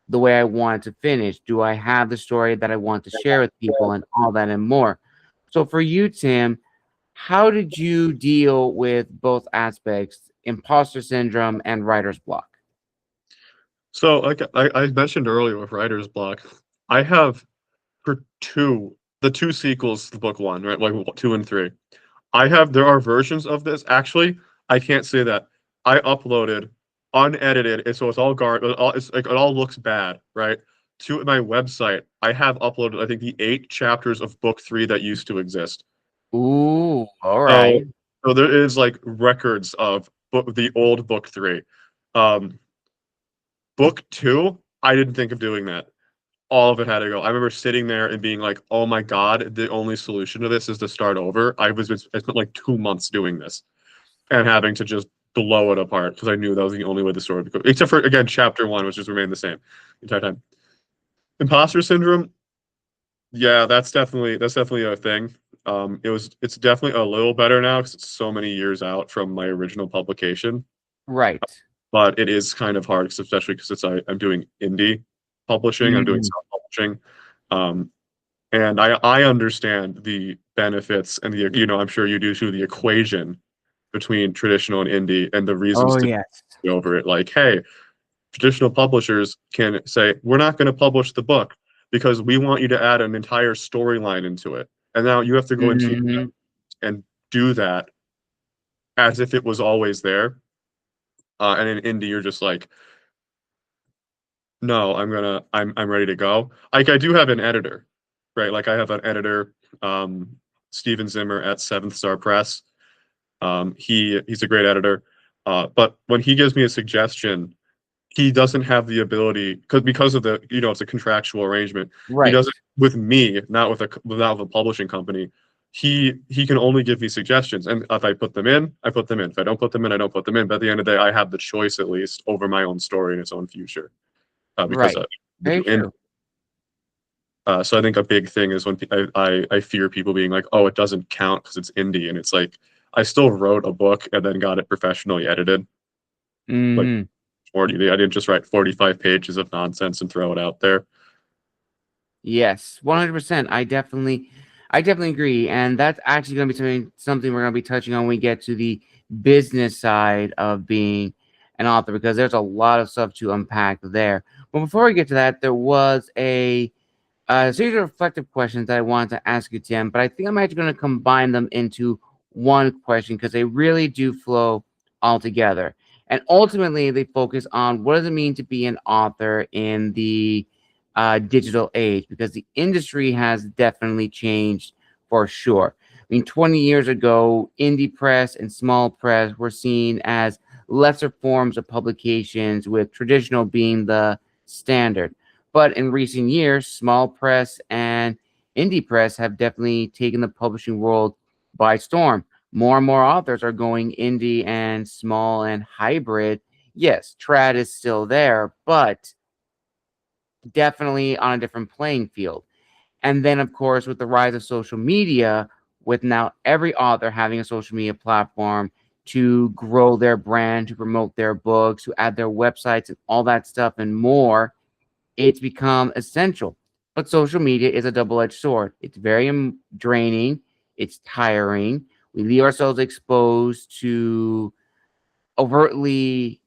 the way I want to finish? Do I have the story that I want to share with people and all that and more? So for you, Tim, how did you deal with both aspects, imposter syndrome and writer's block? So like I mentioned earlier with writer's block, I have for the two sequels to book 1, right? Like 2 and 3. There are versions of this. Actually, I can't say that. I uploaded unedited, so it's all it all looks bad, right? To my website, I have uploaded I think the 8 chapters of book 3 that used to exist. Ooh, all So right. so there is like records of the old book 3. Um, book 2, I didn't think of doing that. All of it had to go. I remember sitting there and being like, "Oh my god, the only solution to this is to start over." I spent like 2 months doing this and having to just blow it apart because I knew that was the only way the story would go. Except for again, chapter 1, which just remained the same the entire time. Imposter syndrome, yeah, that's definitely a thing. It's definitely a little better now because it's so many years out from my original publication, Right. but it is kind of hard, especially because I'm doing indie publishing, I'm doing Mm, self-publishing. Um, and I understand the benefits and I'm sure you do too, the equation between traditional and indie, and the reasons Oh to yes. go over it. Like, hey, traditional publishers can say, we're not going to publish the book because we want you to add an entire storyline into it. And now you have to go into Hmm. and do that as if it was always there. And in indie, you're just like, no, I'm ready to go. Like I do have an editor, right? Like I have an editor, Steven Zimmer at Seventh Star Press. He's a great editor. But when he gives me a suggestion, he doesn't have the ability because of the it's a contractual arrangement. He Right. doesn't with me, not with a publishing company. He can only give me suggestions, and if I put them in, I put them in. If I don't put them in, I don't put them in. But at the end of the day, I have the choice at least over my own story and its own future because Right. I Very do in. true. So I think a big thing is when I fear people being like, oh, it doesn't count because it's indie, and it's like I still wrote a book and then got it professionally edited. Like Hmm. 40, I didn't just write 45 pages of nonsense and throw it out there. Yes, 100%. I definitely agree, and that's actually going to be something we're going to be touching on when we get to the business side of being an author, because there's a lot of stuff to unpack there. But before we get to that, there was a series of reflective questions that I wanted to ask you, Tim, but I think I'm actually going to combine them into one question because they really do flow all together. And ultimately, they focus on what does it mean to be an author in the digital age, because the industry has definitely changed for sure. I mean, 20 years ago, indie press and small press were seen as lesser forms of publications, with traditional being the standard. But in recent years, small press and indie press have definitely taken the publishing world by storm. More and more authors are going indie and small and hybrid. Yes, trad is still there, but definitely on a different playing field. And then, of course, with the rise of social media, with now every author having a social media platform to grow their brand, to promote their books, to add their websites and all that stuff and more, it's become essential. But social media is a double-edged sword. It's very draining. It's tiring. We leave ourselves exposed to overtly,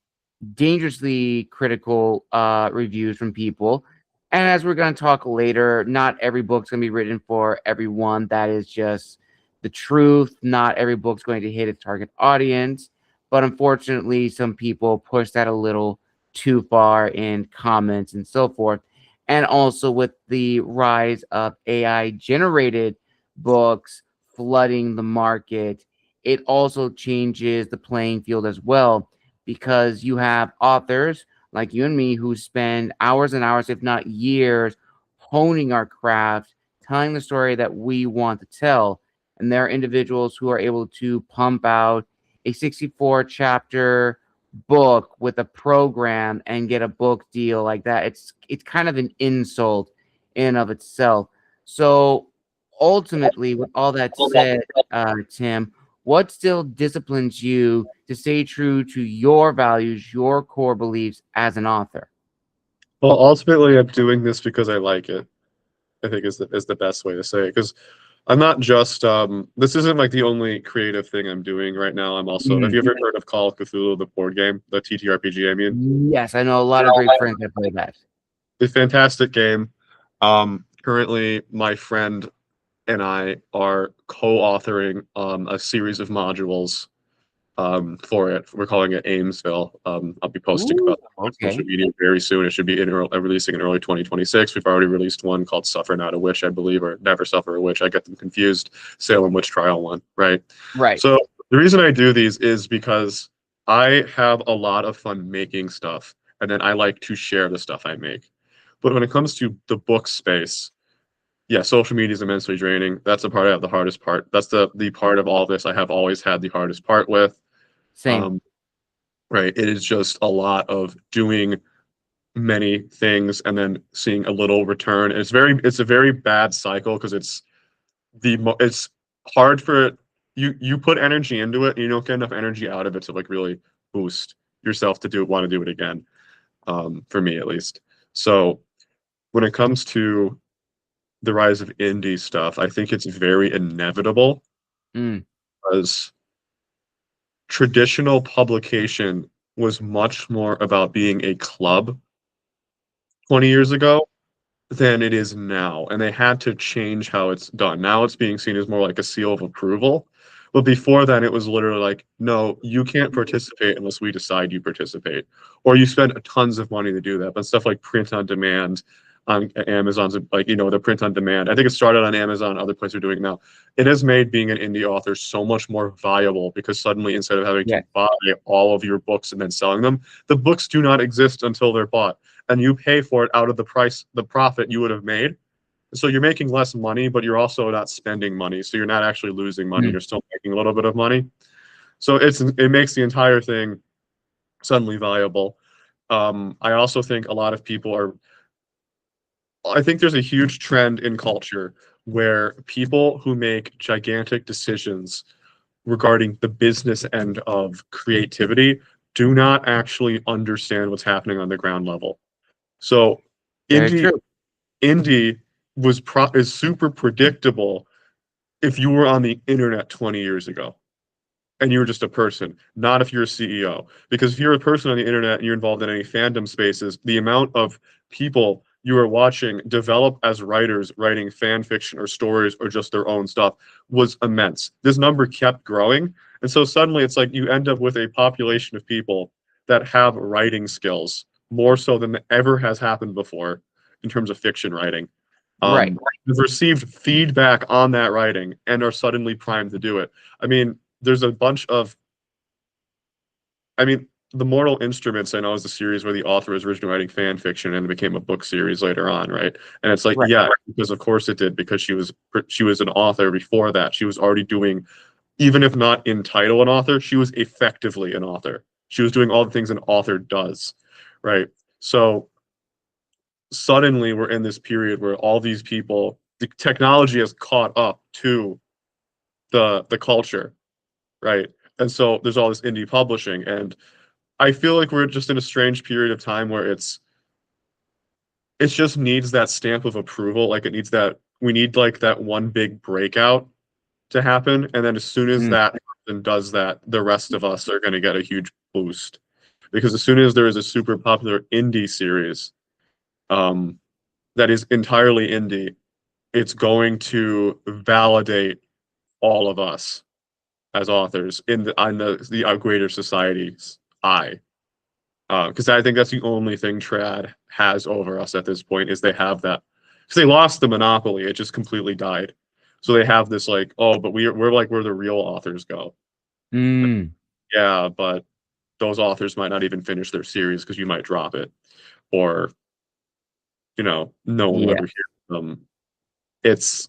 dangerously critical reviews from people. And as we're going to talk later, not every book's going to be written for everyone. That is just the truth. Not every book's going to hit its target audience. But unfortunately, some people push that a little too far in comments and so forth. And also with the rise of AI generated books flooding the market, it also changes the playing field as well, because you have authors like you and me who spend hours and hours, if not years, honing our craft, telling the story that we want to tell. And there are individuals who are able to pump out a 64 chapter book with a program and get a book deal like that. It's kind of an insult in and of itself. So ultimately, with all that said, Tim, what still disciplines you to stay true to your values, your core beliefs as an author? Well, ultimately, I'm doing this because I like it. I think is the best way to say it because I'm not just this isn't like the only creative thing I'm doing right now. I'm also have Mm. you ever heard of Call of Cthulhu, the board game, the TTRPG? I mean, Yes, I know a lot of great friends that play that. a fantastic game. Currently, my friend and I are co-authoring a series of modules for it. We're calling it Amesville. I'll be posting Ooh, about that on social okay. media very soon. It should be releasing in early 2026. We've already released one called Suffer Not a Witch, I believe, or Never Suffer a Witch. I get them confused. Salem Witch Trial one, right? Right. So the reason I do these is because I have a lot of fun making stuff, and then I like to share the stuff I make. But when it comes to the book space, yeah, social media is immensely draining. That's the part I have the hardest part. That's the part of all this I have always had the hardest part with. Same. Um, right. It is just a lot of doing many things and then seeing a little return. It's a very bad cycle because it's hard for you put energy into it and you don't get enough energy out of it to like really boost yourself to want to do it again. For me at least. So when it comes to the rise of indie stuff, I think it's very inevitable Mm. because traditional publication was much more about being a club 20 years ago than it is now. And they had to change how it's done. Now it's being seen as more like a seal of approval. But before then, it was literally like, no, you can't participate unless we decide you participate. Or you spend tons of money to do that. But stuff like print on demand on Amazon's, like, the print on demand. I think it started on Amazon, other places are doing it now. It has made being an indie author so much more viable because suddenly instead of having to Yes. buy all of your books and then selling them, the books do not exist until they're bought. And you pay for it out of the profit you would have made. So you're making less money, but you're also not spending money. So you're not actually losing money. Mm. You're still making a little bit of money. So it makes the entire thing suddenly viable. I also think a lot of people I think there's a huge trend in culture where people who make gigantic decisions regarding the business end of creativity do not actually understand what's happening on the ground level. So Very indie true. indie is super predictable if you were on the internet 20 years ago and you were just a person, not if you're a CEO. Because if you're a person on the internet and you're involved in any fandom spaces, the amount of people you are watching develop as writers writing fan fiction or stories or just their own stuff was immense. This number kept growing. And so suddenly it's like you end up with a population of people that have writing skills more so than ever has happened before in terms of fiction writing. Right. Have received feedback on that writing and are suddenly primed to do it. I mean, there's a bunch of, the Mortal Instruments, I know, is the series where the author was originally writing fan fiction and it became a book series later on, right? And it's like, Right. yeah, because of course it did, because she was an author before that. She was already doing, even if not in title an author, she was effectively an author. She was doing all the things an author does, right? So suddenly we're in this period where all these people, the technology has caught up to the culture, right? And so there's all this indie publishing, and I feel like we're just in a strange period of time where it just needs that stamp of approval. Like we need like that one big breakout to happen, and then as soon as Mm. that person does that, the rest of us are going to get a huge boost. Because as soon as there is a super popular indie series, that is entirely indie, it's going to validate all of us as authors on the greater society's eye. Because I think that's the only thing trad has over us at this point is they have that. Because they lost the monopoly, it just completely died. So they have this like, oh, but we're like where the real authors go. Mm. Yeah, but those authors might not even finish their series because you might drop it, or no one will Yeah. ever hear them. It's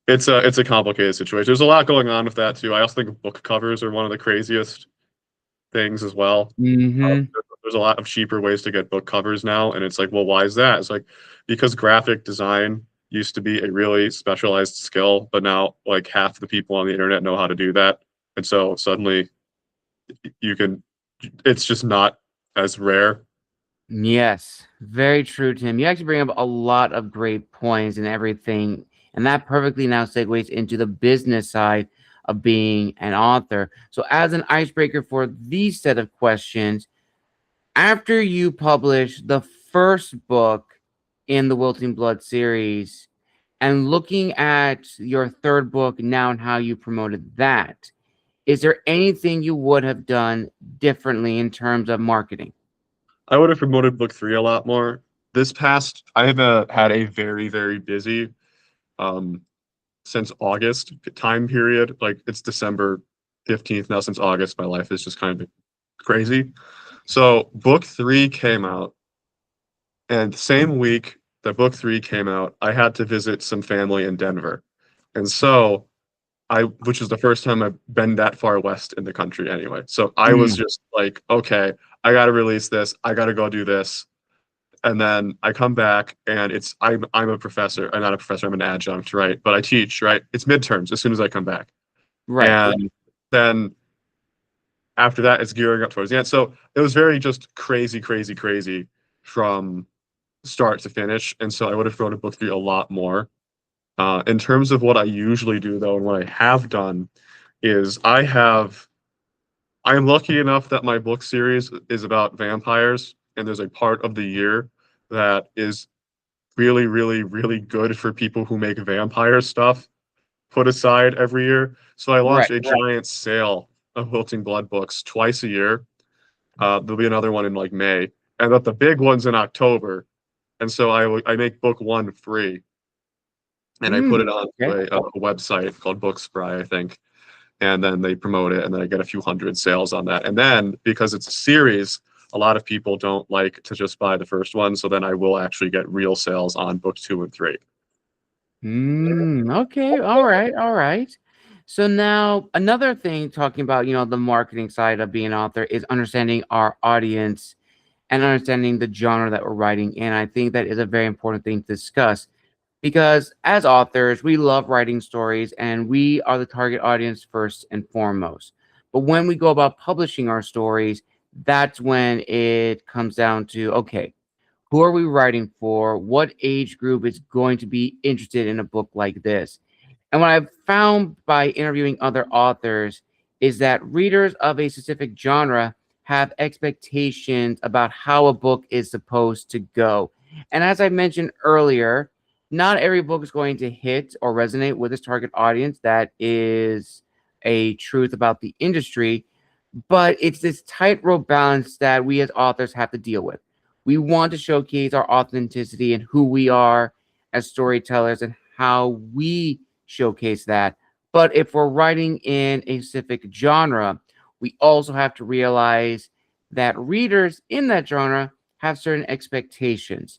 it's a complicated situation. There's a lot going on with that too. I also think book covers are one of the craziest things as well. Mm-hmm. There's a lot of cheaper ways to get book covers now, and it's like, well, why is that? It's like because graphic design used to be a really specialized skill, but now like half the people on the internet know how to do that, and so suddenly you can. It's just not as rare. Yes, very true, Tim. You actually bring up a lot of great points and everything, and that perfectly now segues into the business side of being an author. So, as an icebreaker for these set of questions, after you publish the first book in the Wilting Blood series, and looking at your third book now and how you promoted that, is there anything you would have done differently in terms of marketing? I would have promoted book 3 a lot more. I have had a very, very busy um, since August time period. Like it's December 15th now. Since August, my life is just kind of crazy. So book 3 came out, and the same week that book 3 came out, I had to visit some family in Denver. And so which is the first time I've been that far west in the country anyway. So I was Mm. just like, okay, I got to release this. I got to go do this. And then I come back and I'm a professor. I'm not a professor. I'm an adjunct, right? But I teach, right? It's midterms as soon as I come back. Right. And then after that, it's gearing up towards the end. So it was very just crazy, crazy, crazy from start to finish. And so I would have wrote book 3 a lot more. In terms of what I usually do, though, and what I have done is I'm lucky enough that my book series is about vampires, and there's a part of the year that is really, really, really good for people who make vampire stuff put aside every year. So I Right. launch a giant sale of Wilting Blood books twice a year. There'll be another one in like May, and but the big one's in October. And so I make book one free, and I put it on Okay. a website called Bookspry, I think, and then they promote it, and then I get a few hundred sales on that. And then because it's a series, a lot of people don't like to just buy the first one, so then I will actually get real sales on book 2 and 3. Okay. All right. All right. So now another thing talking about, the marketing side of being an author is understanding our audience and understanding the genre that we're writing in. I think that is a very important thing to discuss because as authors, we love writing stories and we are the target audience first and foremost. But when we go about publishing our stories, that's when it comes down to, okay, who are we writing for? What age group is going to be interested in a book like this? And what I've found by interviewing other authors is that readers of a specific genre have expectations about how a book is supposed to go. And as I mentioned earlier, not every book is going to hit or resonate with its target audience. That is a truth about the industry, but it's this tightrope balance that we as authors have to deal with. We want to showcase our authenticity and who we are as storytellers and how we showcase that. But if we're writing in a specific genre, we also have to realize that readers in that genre have certain expectations.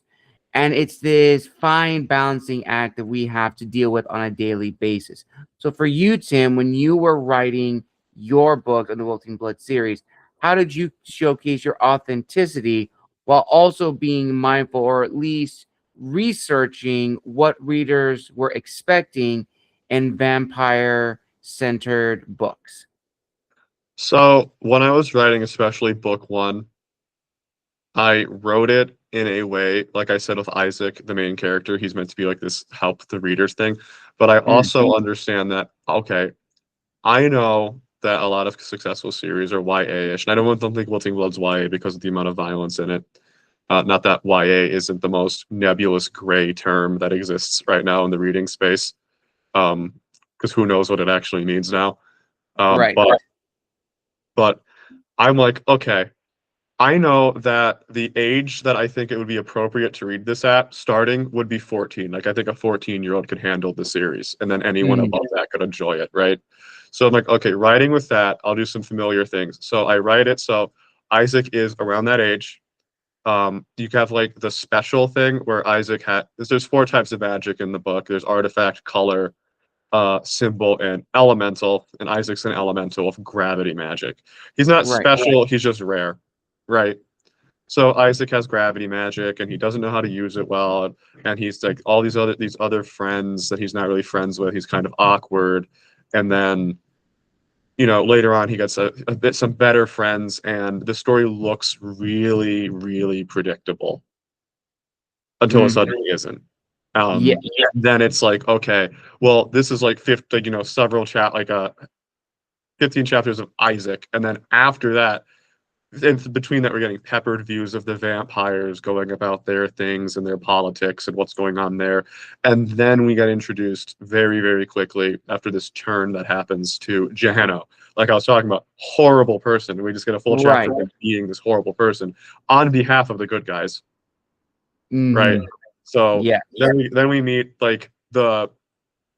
And it's this fine balancing act that we have to deal with on a daily basis. So for you, Tim, when you were writing your book on the Wilting Blood series, how did you showcase your authenticity while also being mindful or at least researching what readers were expecting in vampire centered books? So when I was writing, especially book one, I wrote it in a way, like I said, with Isaac, the main character, he's meant to be like this help the readers thing. But I Mm, also understand that, okay, I know that a lot of successful series are YA-ish, and I don't think Wilting Blood's YA because of the amount of violence in it. Not that YA isn't the most nebulous gray term that exists right now in the reading space, because who knows what it actually means now. Um, right. but but I'm like, okay, I know that the age that I think it would be appropriate to read this at starting would be 14. Like I think a 14-year-old could handle the series, and then anyone Mm, above that could enjoy it, right? So I'm like, okay, writing with that, I'll do some familiar things. So I write it so Isaac is around that age. You have like the special thing where Isaac had there's four types of magic in the book. There's artifact, color, symbol, and elemental, and Isaac's an elemental of gravity magic. He's not right. special, he's just rare, right? So Isaac has gravity magic, and he doesn't know how to use it well, and he's like all these other friends that he's not really friends with. He's kind of awkward, and then later on he gets a bit some better friends, and the story looks really, really predictable until it Mm, suddenly isn't. yeah. Then it's like, okay, well, this is like 50, several 15 chapters of Isaac, and then after that, in between that, we're getting peppered views of the vampires going about their things and their politics and what's going on there. And then we get introduced very, very quickly after this turn that happens to Jehano. Like I was talking about, horrible person. We just get a full Right. chapter of him being this horrible person on behalf of the good guys, right? Hmm. So Yeah. then we meet like the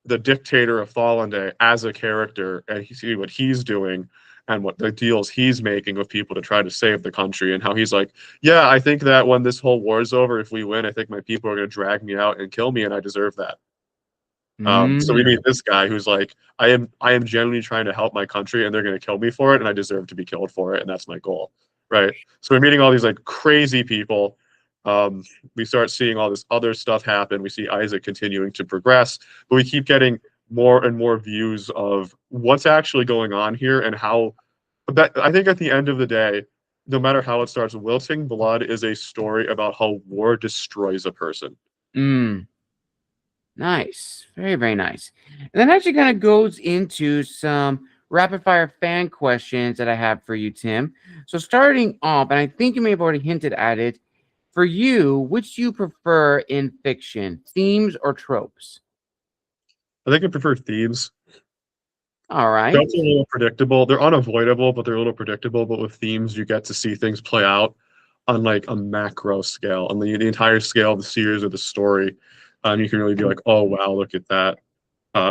dictator of Fallen Day as a character, and you see what he's doing and what the deals he's making with people to try to save the country, and how he's like, yeah, I think that when this whole war is over, if we win, I think my people are going to drag me out and kill me, and I deserve that. So we Mm, meet this guy who's like, I am genuinely trying to help my country, and they're going to kill me for it, and I deserve to be killed for it, and that's my goal, right? So we're meeting all these like crazy people. We start seeing all this other stuff happen. We see Isaac continuing to progress, but we keep getting more and more views of what's actually going on here and how. But I think at the end of the day, no matter how it starts, Wilting Blood is a story about how war destroys a person. mm. Nice. Very, very nice. And that actually kind of goes into some rapid fire fan questions that I have for you, Tim. So starting off, and I think you may have already hinted at it, for you, which do you prefer in fiction, themes or tropes? I think I prefer themes. All right. Tropes are a little predictable. They're unavoidable, but they're a little predictable. But with themes, you get to see things play out on like a macro scale, on the entire scale of the series or the story. You can really be like, oh wow, look at that.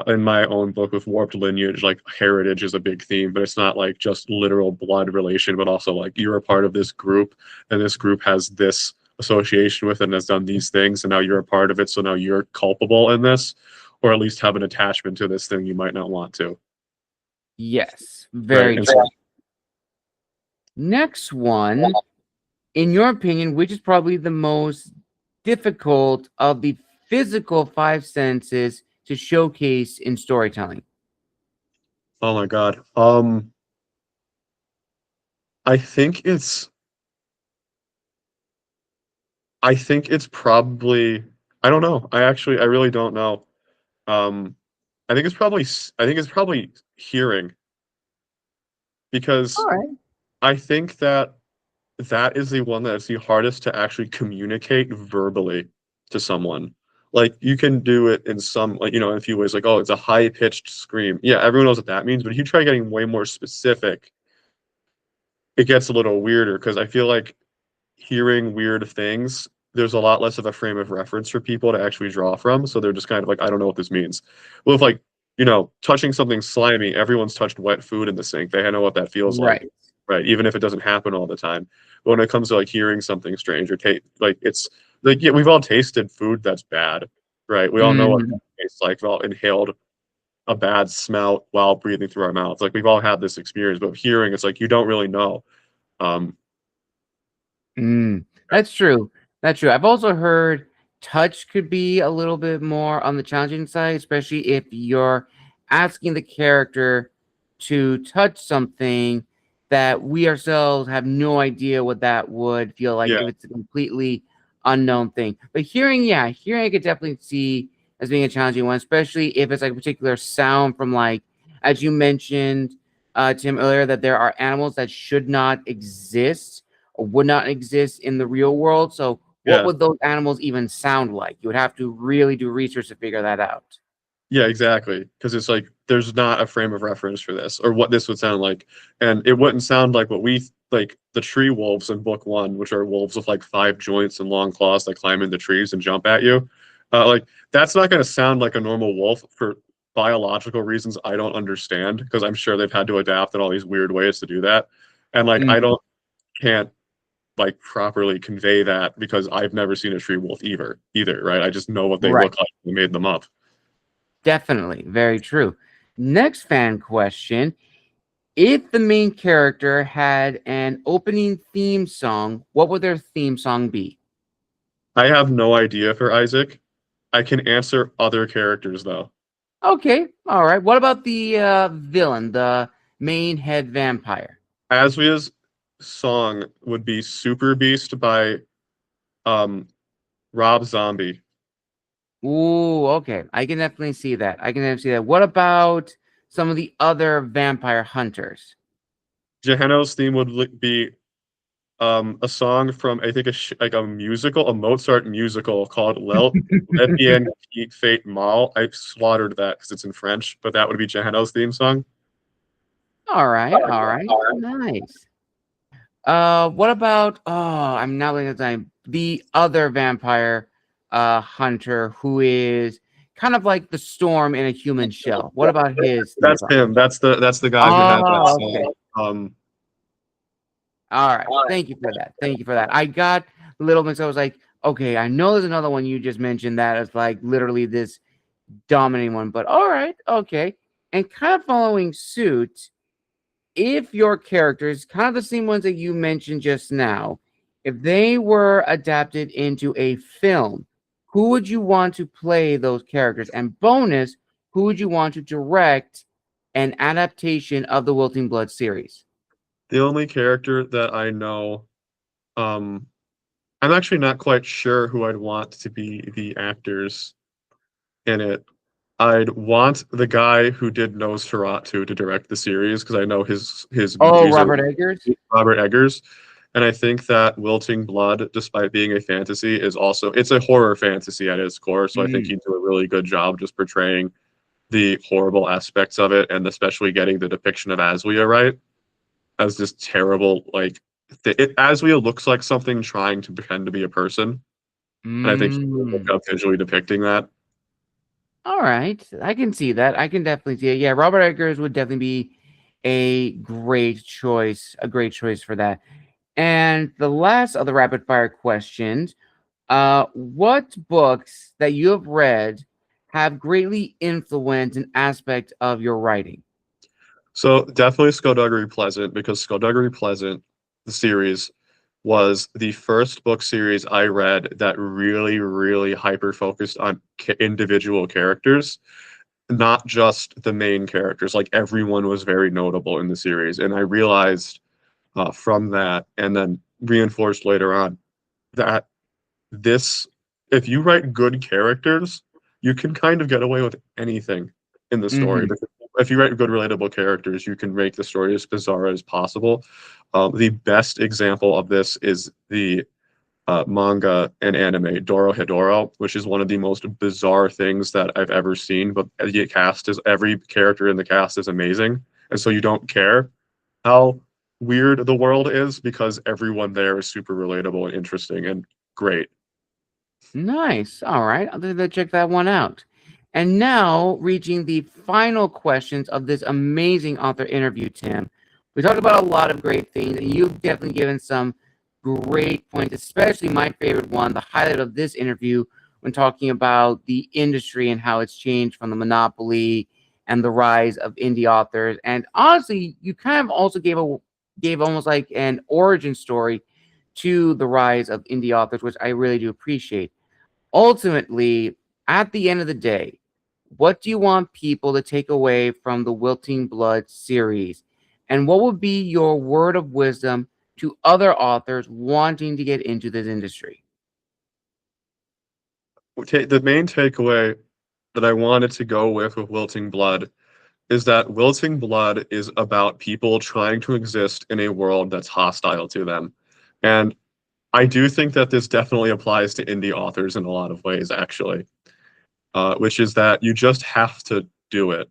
In my own book with Warped Lineage, like heritage is a big theme, but it's not like just literal blood relation, but also like you're a part of this group, and this group has this association with it and has done these things, and now you're a part of it, so now you're culpable in this, or at least have an attachment to this thing you might not want to. Yes, Right. very And true. so, Next one, in your opinion, which is probably the most difficult of the physical five senses to showcase in storytelling? oh my God. I think it's I think it's probably I don't know. I really don't know. Um I think it's probably hearing, All because right. I think that that is the one that's the hardest to actually communicate verbally to someone. Like you can do it in some, like, in a few ways, like, oh, it's a high pitched scream. Yeah, everyone knows what that means, but if you try getting way more specific, it gets a little weirder because I feel like hearing weird things, there's a lot less of a frame of reference for people to actually draw from. So they're just kind of like, I don't know what this means. Well, if like, touching something slimy, everyone's touched wet food in the sink. They know what that feels like, Right. right? Even if it doesn't happen all the time. But when it comes to like hearing something strange or like it's like, yeah, we've all tasted food that's bad, right? We all know what Mhm. it tastes like. We've all inhaled a bad smell while breathing through our mouths. Like we've all had this experience, but hearing, it's like you don't really know. Um, Mm, that's true. That's true. I've also heard touch could be a little bit more on the challenging side, especially if you're asking the character to touch something that we ourselves have no idea what that would feel like yeah, if it's a completely unknown thing. But hearing, yeah, hearing I could definitely see as being a challenging one, especially if it's like a particular sound from like, as you mentioned, Tim, earlier, that there are animals that should not exist or would not exist in the real world. So what yeah. would those animals even sound like? You would have to really do research to figure that out. Yeah, exactly. Because it's like there's not a frame of reference for this or what this would sound like, and it wouldn't sound like what we like the tree wolves in book one, which are wolves with like five joints and long claws that climb into trees and jump at you. Like that's not going to sound like a normal wolf for biological reasons I don't understand, because I'm sure they've had to adapt in all these weird ways to do that, and like I Mhm. don't can't like properly convey that because I've never seen a tree wolf either, right? I just know what they Right. look like. We made them up. Definitely. Very true. Next fan question. If the main character had an opening theme song, what would their theme song be? I have no idea for Isaac. I can answer other characters though. Okay. All right. What about the villain, the main head vampire? Asvia's song would be Super Beast by um Rob Zombie. Ooh, okay. I can definitely see that. I can definitely see that. What about some of the other vampire hunters? Gehenna's theme would be a song from I think like a musical, a Mozart musical called Le Bien Fate Mal. I slaughtered that because it's in French, but that would be Gehenna's theme song. All right, all right. Nice. What about I'm not looking at the time. The other vampire hunter who is kind of like the storm in a human shell. What about his theme That's song? him. That's the guy who had that Oh, okay. song. All right. Thank you for that. Thank you for that. I got a little mixed. I was like, okay, I know there's another one you just mentioned that is like literally this dominating one, but all right, okay. And kind of following suit, if your characters, kind of the same ones that you mentioned just now, if they were adapted into a film, who would you want to play those characters? And bonus, who would you want to direct an adaptation of the Wilting Blood series? The only character that I know, um, I'm actually not quite sure who I'd want to be the actors in it. I'd want the guy who did Nosferatu to direct the series because I know his Oh, movies are Robert Eggers. Robert Eggers, and I think that Wilting Blood, despite being a fantasy, is also it's a horror fantasy at its core. So I think Mm. he'd do a really good job just portraying the horrible aspects of it, and especially getting the depiction of Aslia right as this terrible Aslia looks like something trying to pretend to be a person, and I think he did a good Mm. job visually depicting that. All right, I can see that. I can definitely see it. Yeah, Robert Eggers would definitely be a great choice. A great choice for that. And the last of the rapid fire questions: what books that you have read have greatly influenced an aspect of your writing? So definitely Skullduggery Pleasant because Skullduggery Pleasant, the series, was the first book series I read that really, really hyper focused on individual characters, not just the main characters. Like everyone was very notable in the series, and I realized from that, and then reinforced later on that this, if you write good characters, you can kind of get away with anything in the story. Hmm. Because if you write good relatable characters, you can make the story as bizarre as possible. The best example of this is the manga and anime Doro Hedoro, which is one of the most bizarre things that I've ever seen. But the cast is every character in the cast is amazing, and so you don't care how weird the world is because everyone there is super relatable and interesting and great. Nice. All right, I'll have to check that one out. And now, reaching the final questions of this amazing author interview, Tim. We talked about a lot of great things, and you've definitely given some great points, especially my favorite one, the highlight of this interview when talking about the industry and how it's changed from the monopoly and the rise of indie authors. And honestly, you kind of also gave almost like an origin story to the rise of indie authors, which I really do appreciate. Ultimately, at the end of the day, what do you want people to take away from the Wilting Blood series? And what would be your word of wisdom to other authors wanting to get into this industry? The main takeaway that I wanted to go with Wilting Blood is that Wilting Blood is about people trying to exist in a world that's hostile to them. And I do think that this definitely applies to indie authors in a lot of ways, actually, which is that you just have to do it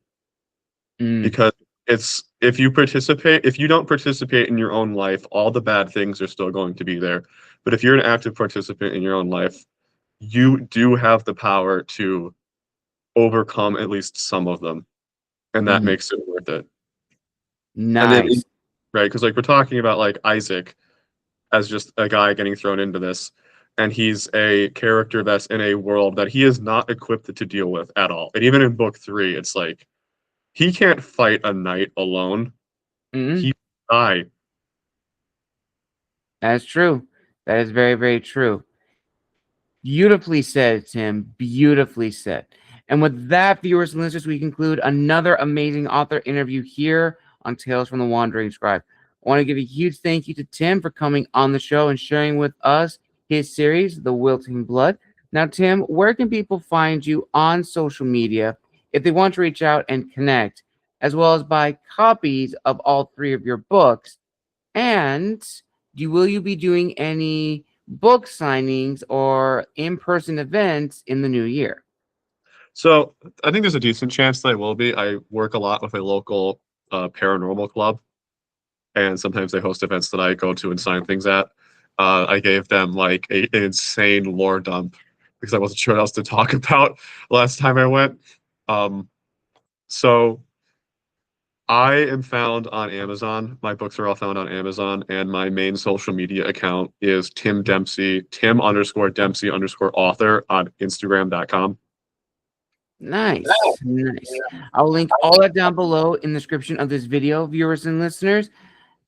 Mm, because if you don't participate in your own life, all the bad things are still going to be there. But if you're an active participant in your own life, you do have the power to overcome at least some of them, and that mm, makes it worth it. And then, nice. right, because like we're talking about like Isaac as just a guy getting thrown into this, and he's a character that's in a world that he is not equipped to deal with at all. And even in book 3, it's like he can't fight a knight alone. Mm, He die. that's true. That is very, very true. Beautifully said, Tim. Beautifully said. And with that, viewers and listeners, we conclude another amazing author interview here on Tales from the Wandering Scribe. I want to give a huge thank you to Tim for coming on the show and sharing with us his series, The Wilting Blood. Now, Tim, where can people find you on social media if they want to reach out and connect, as well as buy copies of all three of your books? And will you be doing any book signings or in-person events in the new year? So I think there's a decent chance that I will be. I work a lot with a local paranormal club, and sometimes they host events that I go to and sign things at. I gave them like an insane lore dump because I wasn't sure what else to talk about last time I went. Um, so I am found on Amazon. My books are all found on Amazon, and my main social media account is Tim Dempsey, Tim_Dempsey_author on Instagram.com. Nice, nice. I'll link all that down below in the description of this video, viewers and listeners.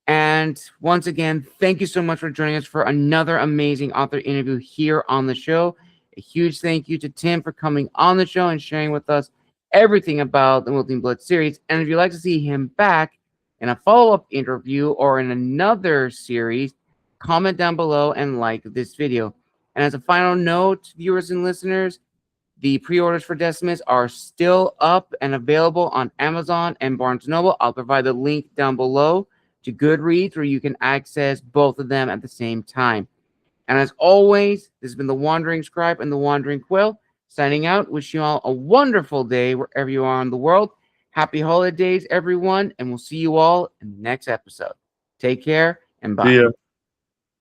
And once again, thank you so much for joining us for another amazing author interview here on the show. A huge thank you to Tim for coming on the show and sharing with us everything about the Wilting Blood series. And if you'd like to see him back in a follow-up interview or in another series, comment down below and like this video. And as a final note, viewers and listeners, The pre-orders for Decimus are still up and available on Amazon and Barnes & Noble. I'll provide the link down below to Goodreads where you can access both of them at the same time. And as always, this has been the Wandering Scribe and the Wandering Quill, signing out. Wish you all a wonderful day wherever you are in the world. Happy holidays, everyone, and we'll see you all in the next episode. Take care and bye. See ya.